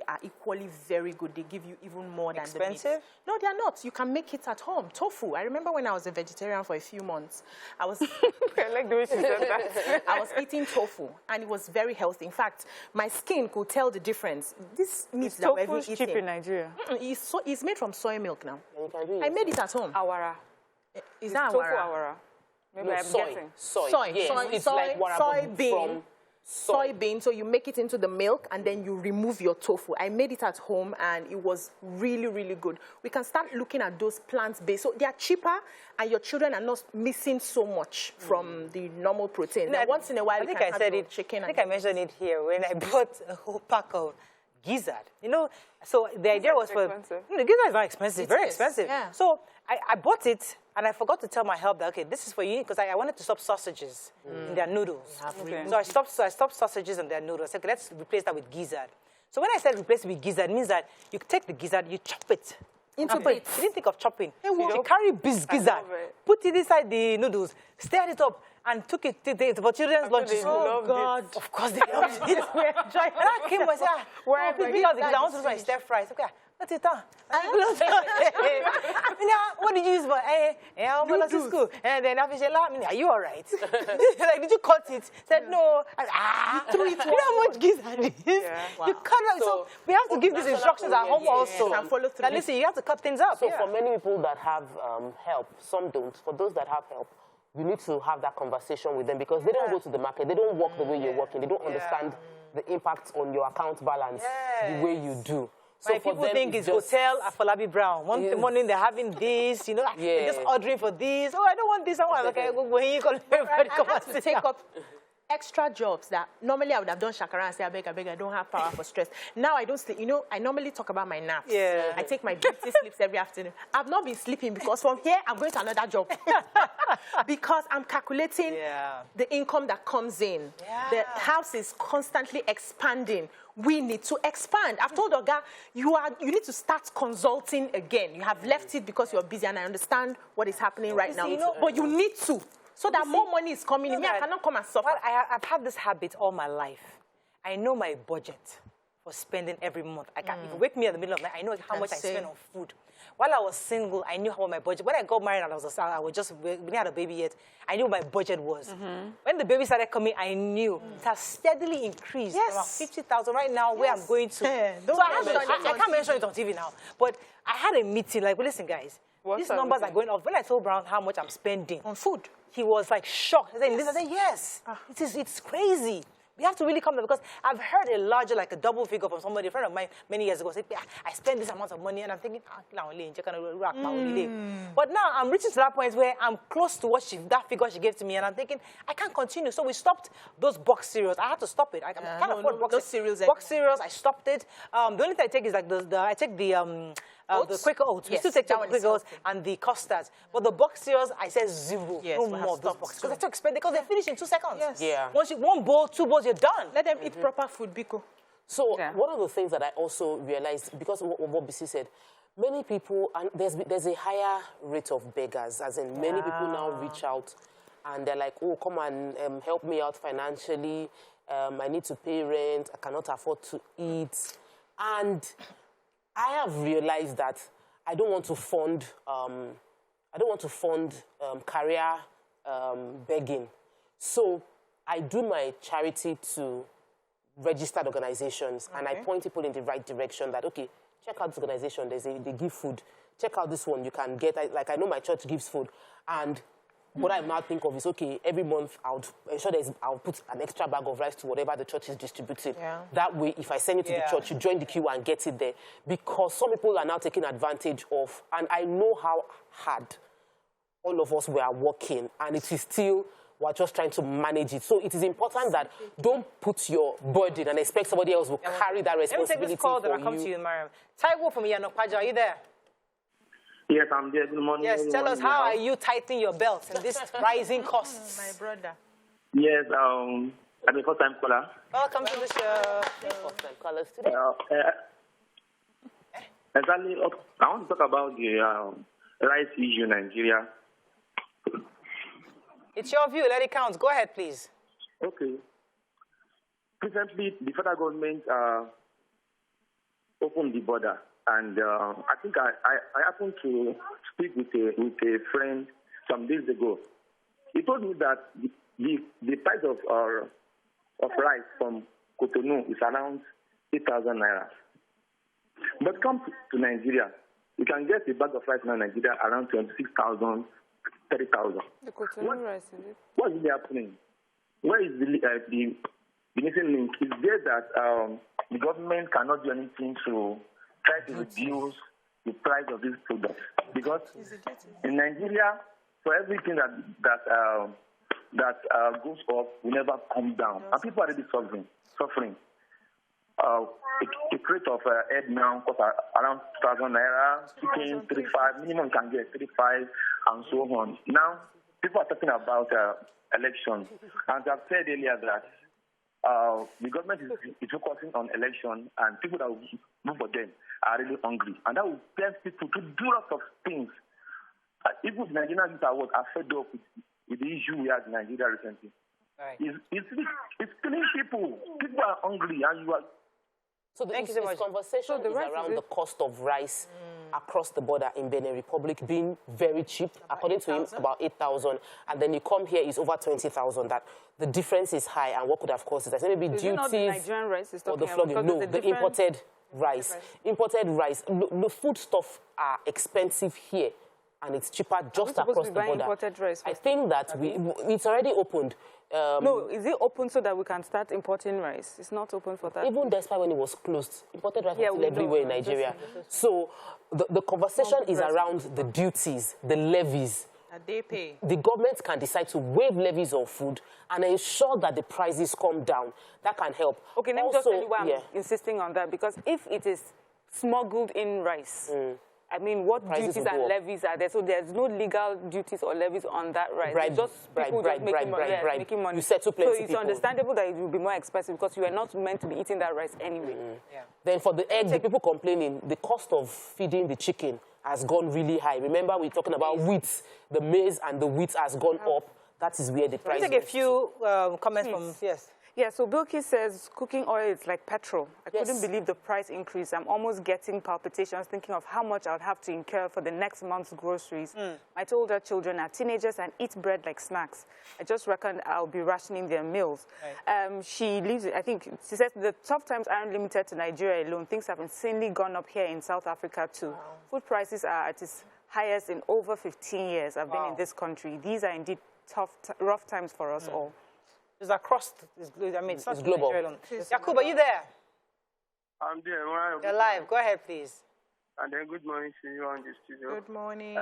are equally very good. They give you even more than the meat. Expensive? No, they are not. You can make it at home. Tofu. I remember when I was a vegetarian for a few months, I was I like the way she said that. I was eating tofu, and it was very healthy. In fact, my skin could tell the difference. This meat that we're eating, cheap in Nigeria. It's made from soy milk now. I made it at home. Awara. Is that tofu awara? Maybe I'm guessing. Soy. It's like soybean. Soybean, so you make it into the milk and then you remove your tofu. I made it at home and it was really, really good. We can start looking at those plant-based. So they are cheaper and your children are not missing so much from the normal protein. Now, once in a while, I think I said it. Chicken. I think I mentioned it here when I bought a whole pack of gizzard. You know, so the idea was for... Gizzard is not expensive, very expensive. Yeah. So I bought it, and I forgot to tell my help that, okay, this is for you, because I wanted to stop sausages in their noodles. Okay. So I stopped sausages in their noodles. I said, okay, let's replace that with gizzard. So when I said replace it with gizzard, it means that you take the gizzard, you chop it. Into bits. You didn't think of chopping. You carry this gizzard, put it inside the noodles, stir it up, and took it for children's lunches. Oh, God. Of course they loved it. And I came and said, I want to do my stir fries. Okay, that's it. What did you use for? School. And then I said, are you all right? Like, did you cut it? Said, no. You threw it. You know how much gizzard it is? You cut it. So we have to give these instructions at home also. And follow through. Listen, you have to cut things up. So for many people that have help, some don't. For those that have help, you need to have that conversation with them because they don't go to the market. They don't work the way you're working. They don't understand the impact on your account balance the way you do. So my people think it's hotel at Falabi Brown. One morning they're having this, you know, they're just ordering for this. Oh, I don't want this. I want okay. When you call everybody, I have to take up extra jobs that normally I would have done shakara and say, I beg, I don't have power for stress. Now I don't sleep. You know, I normally talk about my naps. Yeah. I take my beauty sleeps every afternoon. I've not been sleeping because from here I'm going to another job. Because I'm calculating the income that comes in. The house is constantly expanding. We need to expand. I've told Oga, you need to start consulting again. You have left it because you're busy, and I understand what is happening right now. You know, but you need to, so that more money is coming in. I cannot come and suffer. Well, I've had this habit all my life. I know my budget for spending every month. If you wake me in the middle of the night, I know how much I spend on food. While I was single, I knew how my budget. When I got married and we didn't have a baby yet, I knew what my budget was. When the baby started coming, I knew it has steadily increased from 50,000 right now where I'm going to. So I can't mention it on TV now. But I had a meeting like, well, listen, guys, these numbers are going up. When I told Brown how much I'm spending on food, he was like shocked. I said, yes, it's crazy. We have to really come there because I've heard a larger, like a double figure from somebody, a friend of mine many years ago, say, I spend this amount of money, and I'm thinking, but now I'm reaching to that point where I'm close to that figure she gave to me, and I'm thinking, I can't continue. So we stopped those box cereals. I had to stop it. I can't afford box cereals. Box cereals, I stopped it. The only thing I take is like I take the Quaker Oats. We still take the Quaker Oats and the custards. But the box cereals, I said zero. No more of those boxes. Because they're too expensive. Because they finish in 2 seconds. Yes. Yeah. Once you, 1 bowl, 2 bowls, you're done. Let them eat proper food, Biko. So one of the things that I also realized, because of what BC said, many people, and there's a higher rate of beggars, as in many people now reach out and they're like, oh, come and help me out financially. I need to pay rent. I cannot afford to eat. And I have realized that I don't want to fund career begging. So I do my charity to registered organizations, and I point people in the right direction that, okay, check out this organization, they give food. Check out this one, you can get, like I know my church gives food. And what I now think of is, okay, every month I'll put an extra bag of rice to whatever the church is distributing. Yeah. That way, if I send you to the church, you join the queue and get it there. Because some people are now taking advantage of, and I know how hard all of us were working, and it is still, we're just trying to manage it. So it is important that don't put your burden and expect somebody else will carry that responsibility. Let me take this call that I'll come to you, Mariam. Taiwo from Yanokwaja, are you there? Yes, I'm there. Good morning. Yes, tell us, how are you tightening your belt in this rising costs? My brother. Yes, I'm a first-time caller. Welcome to the show. First-time callers today. Exactly. I want to talk about the rice issue in Nigeria. It's your view. Let it count. Go ahead, please. Okay. Recently, the federal government opened the border. And I think I happened to speak with a friend some days ago. He told me that the price of rice from Cotonou is around 8,000 naira. But come to Nigeria, you can get a bag of rice now in Nigeria around 26,000, 30,000. The Cotonou rice, is it? What is happening? Where is the missing link? Is there that the government cannot do anything to try to reduce the price of these products? Because in Nigeria, for everything that goes up, will never come down, and people are already suffering. a crate of egg now costs around 2,000 naira, chicken 35, minimum can get 35, and so on. Now, people are talking about elections, and I've said earlier that the government is focusing on election, and people that will vote for them are really hungry, and that will tempt people to do lots of things. Even the Nigerians are fed up with the issue we had in Nigeria recently. Right. It's killing people. People are hungry, and you are. So this conversation is around the cost of rice across the border in Benin Republic being very cheap. According to him, about 8,000. And then you come here, it's over 20,000. That the difference is high, and what could have caused it? I think maybe duties not the Nigerian rice or the flogging. No, the imported rice. Imported rice. The food stuff are expensive here, and it's cheaper just across the border. Rice I think that it's already opened. No, is it open so that we can start importing rice? It's not open for that. Even despite when it was closed, imported rice was still everywhere in Nigeria. So the conversation is around the duties, the levies. That they pay. The government can decide to waive levies on food and ensure that the prices come down. That can help. Okay, let me just tell you why I'm insisting on that. Because if it is smuggled in rice, I mean, what duties and levies are there? So there's no legal duties or levies on that rice. Making money. You settle plenty So it's understandable that it will be more expensive because you are not meant to be eating that rice anyway. Then for the egg, the people complaining, the cost of feeding the chicken has gone really high. Remember, we're talking about wheat. The maize and the wheat has gone up. That is where the price is. Take a few comments from, Yeah, so Bilkis says cooking oil is like petrol. I couldn't believe the price increase. I'm almost getting palpitations thinking of how much I would have to incur for the next month's groceries. My two older children are teenagers and eat bread like snacks. I just reckon I'll be rationing their meals. She leaves it, I think, she says the tough times aren't limited to Nigeria alone. Things have insanely gone up here in South Africa too. Food prices are at its highest in over 15 years. I've been in this country. These are indeed rough times for us all. It's across, I mean, it's global. Yakub, are you there? I'm there. You're live. Go ahead, please. And then good morning to you on the studio. Good morning.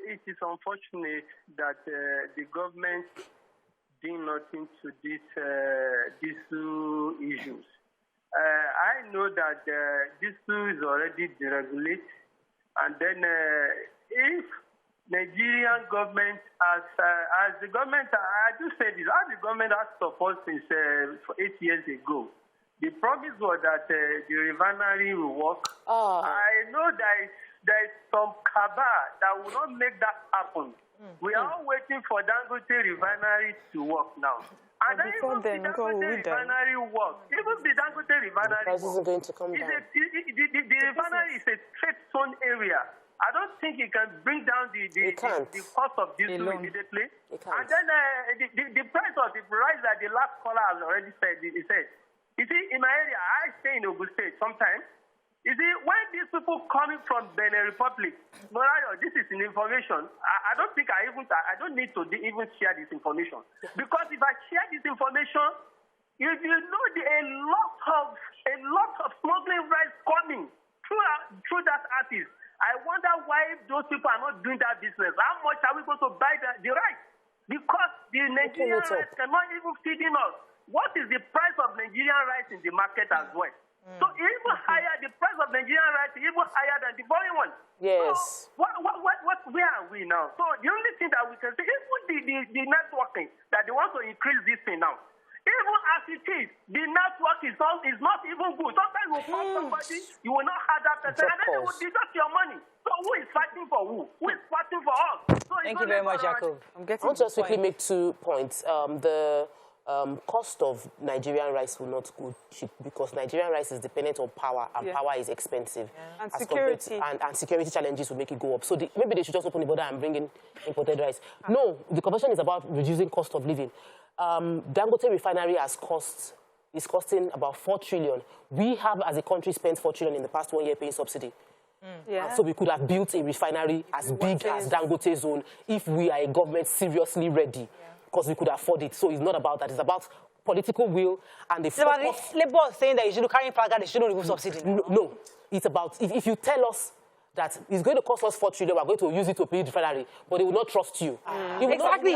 It is unfortunate that the government did nothing to these two issues. I know that these two is already deregulated, and then if Nigerian government, as the government, I do say this, as the government has supported since 8 years ago, the promise was that the refinery will work. I know there is some cabal that will not make that happen. We are all waiting for Dangote refinery to work now. And then even the Dangote refinery works. Even the Dangote refinery works. The refinery is a trade zone area. I don't think it can bring down the cost of this immediately. And then the price of the rice that the last caller has already said, he said, you see, in my area, I stay in Ogun State sometimes. You see, when these people coming from Benin Republic, this is information. I don't think I don't need to even share this information. Because if I share this information, if you know a lot of smuggling rice coming through that artist, I wonder why those people are not doing that business. How much are we going to buy the rice? Because the Nigerian rice cannot even feed us. What is the price of Nigerian rice in the market as well? So even higher, the price of Nigerian rice is even higher than the foreign one. Yes. So where are we now? So the only thing that we can say, even the networking, that they want to increase this thing now. Even as it is, the network is not even good. Sometimes you call somebody, you will not have that person, and then they will deduct your money. So who is fighting for who? Who is fighting for us? So thank you very much, Jacob. I want to just quickly make 2 points. The cost of Nigerian rice will not go cheap because Nigerian rice is dependent on power, and power is expensive. And security. And security challenges will make it go up. So maybe they should just open the border and bring in imported rice. No, the conversation is about reducing cost of living. Dangote refinery is costing about 4 trillion. We have, as a country, spent 4 trillion in the past 1 year paying subsidy. So we could have built a refinery as big as Dangote zone if we are a government seriously ready, because we could afford it. So it's not about that. It's about political will and the Labour saying that you should carry flag, they shouldn't remove subsidy. No. It's about, if you tell us that it's going to cost us 4 trillion, we're going to use it to build refinery, but they will not trust you. Exactly.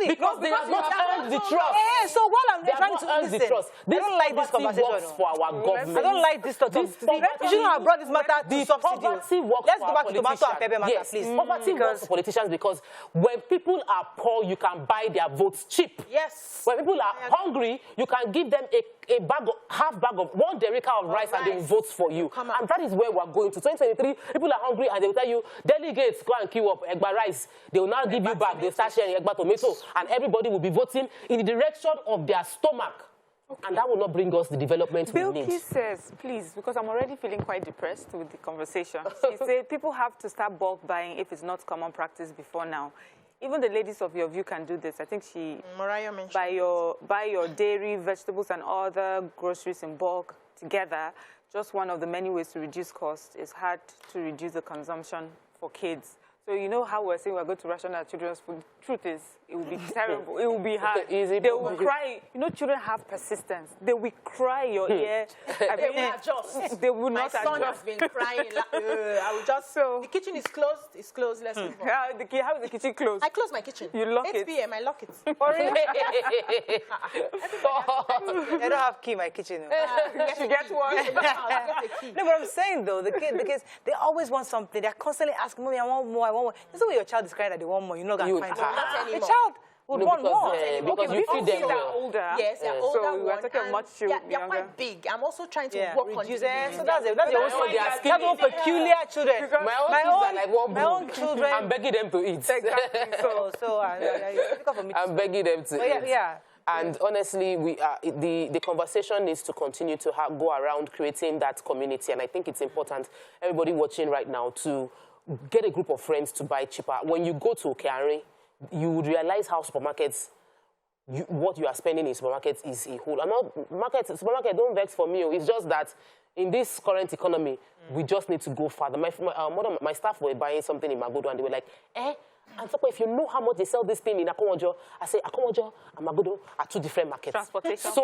Because they have not earned the trust. So while I'm trying to earn the trust, I don't like this conversation. Works for our government. I don't like this stuff. You shouldn't have brought this matter to subsidy. Let's go back to tomato and pepper matter, please. Poverty works for politicians because when people are poor, you can buy their votes cheap. Yes. When people are hungry, you can give them a bag of, half bag of 1 derica of rice and they will vote for you. And that is where we're going to. 2023, people are hungry and they will tell you, delegates, go and queue up Egba rice. They will now give you back. They'll start sharing Egba tomato. And everybody will be voting in the direction of their stomach. Okay. And that will not bring us the development we need. Bilkis says, please, because I'm already feeling quite depressed with the conversation. She said people have to start bulk buying if it's not common practice before now. Even the ladies of YourView can do this. I think Mariah mentioned buy your dairy, vegetables, and other groceries in bulk together. Just one of the many ways to reduce costs. It's hard to reduce the consumption for kids. So you know how we're saying we're going to ration our children's food. Truth is, it will be terrible. It will be hard. They will cry. You know, children have persistence. They will cry your ear. They will adjust. They will not adjust. My son has been crying. I will just. The kitchen is closed. It's closed. Let's move on. How is the kitchen closed? I close my kitchen. You lock 8 it. 8 p.m. I lock it. For real? I don't have key in my kitchen. You get one. No, but I'm saying though, the kids, they always want something. They're constantly asking, "Mommy, I want more. I want more." This is when your child is crying that they want more. You're not gonna find out. The child would want more. Because you feed them well. Older. Yes, they're older. So we're talking much younger. They're quite big. I'm also trying to work on it. So that's your own peculiar children. My own children. I'm begging them to eat. Exactly. I'm begging them to eat. Yeah. And honestly, the conversation needs to continue to go around creating that community. And I think it's important, everybody watching right now, to get a group of friends to buy cheaper. When you go to Okeare, you would realize how supermarkets, what you are spending in supermarkets is a whole. Supermarket, don't vex for me. It's just that in this current economy, we just need to go further. My staff were buying something in Magodo and they were like, and so if you know how much they sell this thing in Akonwojo, I say Akonwojo and Magodo are 2 different markets. Transportation. So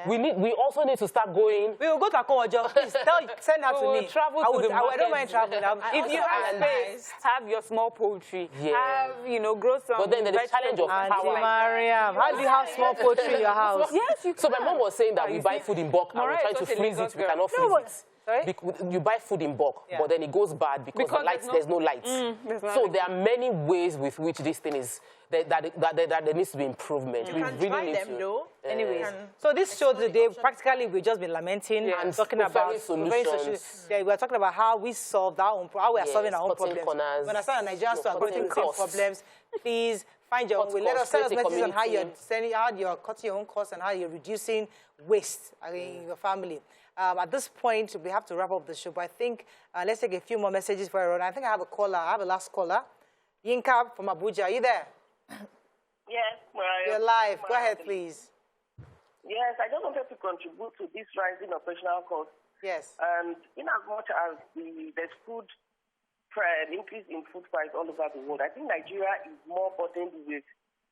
we also need to start going. We will go to Akonwojo. Please send her to me. Travel to the market. I don't mind traveling. If you have space, have your small poultry. Have, grow some. But then there's the challenge of power. Mariam, how do you have small poultry in your house? Yes, you can. So my mom was saying that we buy food in bulk and we're trying to freeze it. We cannot freeze it. Sorry? You buy food in bulk, but then it goes bad because there's no lights. So there are many ways with which this thing is, that there needs to be improvement. We really need to. Though. Anyways, so this show today, practically we've just been lamenting and talking about solutions. We're talking about how we solve our own, how we are solving our own problems. Corners, we understand that Nigerians are going through the same problems. Please find your own way. Let us send us messages on how you're cutting your own costs and how you're reducing waste in your family. At this point, we have to wrap up the show, but I think let's take a few more messages for everyone. I think I have a caller. I have a last caller. Yinka from Abuja. Are you there? Yes, Mariah. You're live. Go ahead, please. Yes, I just wanted to contribute to this rising operational cost. Yes. And in as much as there's food increase in food price all over the world, I think Nigeria is more burdened with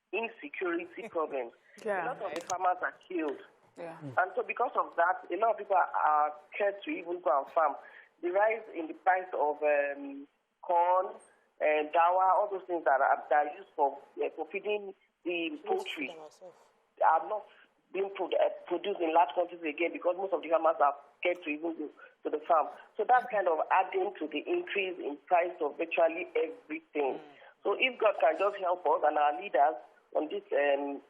insecurity problems. Yeah. A lot of the farmers are killed. Yeah. And so because of that, a lot of people are scared to even go and farm. The rise in the price of corn and dawa, all those things that are used for feeding the poultry are not being produced in large quantities again because most of the farmers are scared to even go to the farm. So that's kind of adding to the increase in price of virtually everything. So if God can just help us and our leaders on this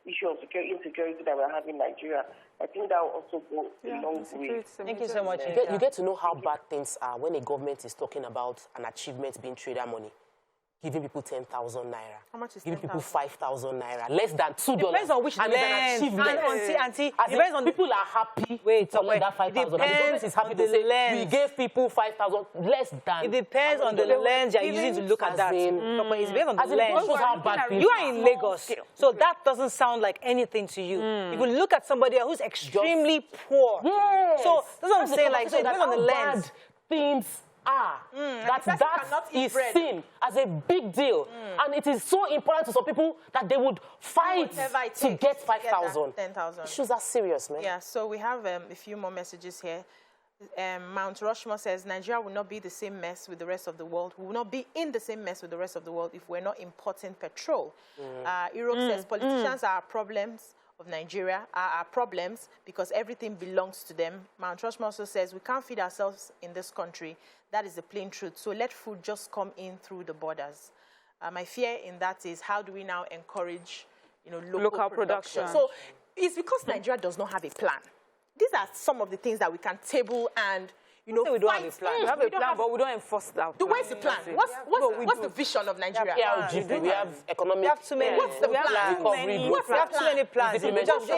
issue of insecurity that we're having in Nigeria, I think that will also go a long way. Thank you so much. You get to know how bad things are when a government is talking about an achievement being trader money. Giving people 10,000 naira. How much is giving people 5,000 naira. Less than $2. Depends on which land. Auntie, depends on people are happy. Wait, that 5,000. The government is happy to say we gave people 5,000 less than. It depends on the lens you're using to look at that. It's based on the lens. You are in Lagos, so that doesn't sound like anything to you. If you look at somebody who's extremely poor, so that's what I'm saying. Like, so it depends on the lens. Things that is seen as a big deal. And it is so important to some people that they would fight to get 5,000. 10,000. Issues are serious, man. Yeah, so we have a few more messages here. Mount Rushmore says, Nigeria will not be the same mess with the rest of the world. We will not be in the same mess with the rest of the world if we're not importing petrol. Europe says, politicians are problems of Nigeria, are our problems because everything belongs to them. Mount Rushmore also says, we can't feed ourselves in this country. That is the plain truth. So let food just come in through the borders. My fear in that is, how do we now encourage, local production? So it's because Nigeria does not have a plan. These are some of the things that we can table and, we don't have a plan. We have a plan, but we don't enforce that plan. Where's the plan? What's the vision of Nigeria? We have economic. We have too many. What's the plan? We have too many plans. We just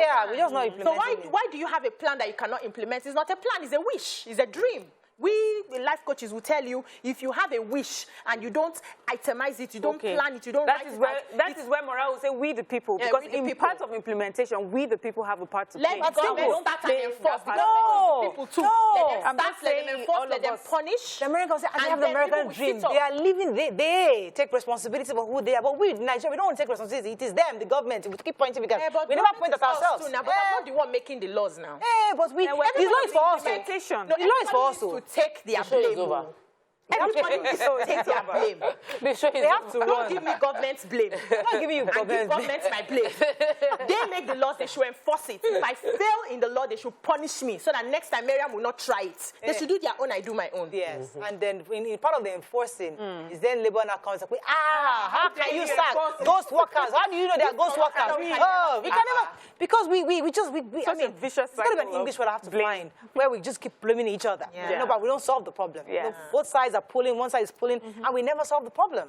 not implementing. So why do you have a plan that you cannot implement? It's not a plan. It's a wish. It's a dream. We, the life coaches, will tell you, if you have a wish and you don't itemize it, you don't plan it, you don't write it. That is where Morale will say, we the people. Because in part of implementation, we the people have a part to play. Let the government start and enforce. No, people too. Let them enforce, let them punish. The Americans say, I have the American dream. They are living, they take responsibility for who they are. But we, Nigeria, we don't take responsibility. It is them, the government. We keep pointing because we never point at ourselves. But I'm not the one making the laws now. But the law is for us. The law is for us. Take their blame. Everybody needs to take their blame. They have to run. Don't give me government's blame. I'm not giving you government's my blame. They make the laws, they should enforce it. If I fail in the law, they should punish me so that next time Miriam will not try it. They should do their own, I do my own. And then in part of the enforcing is then labor now comes like, how can you sack ghost workers? How do you know they are ghost workers? We can never, because I mean, vicious cycle. It's not even English word I have to find where we just keep blaming each other. But we don't solve the problem. Both sides are pulling, one side is pulling, and we never solve the problem.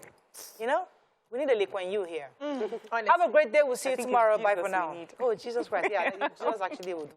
We need a Lee Kuan Yew here. Have a great day. We'll see you tomorrow. Bye for now. Oh, Jesus Christ. Yeah, Jesus actually would.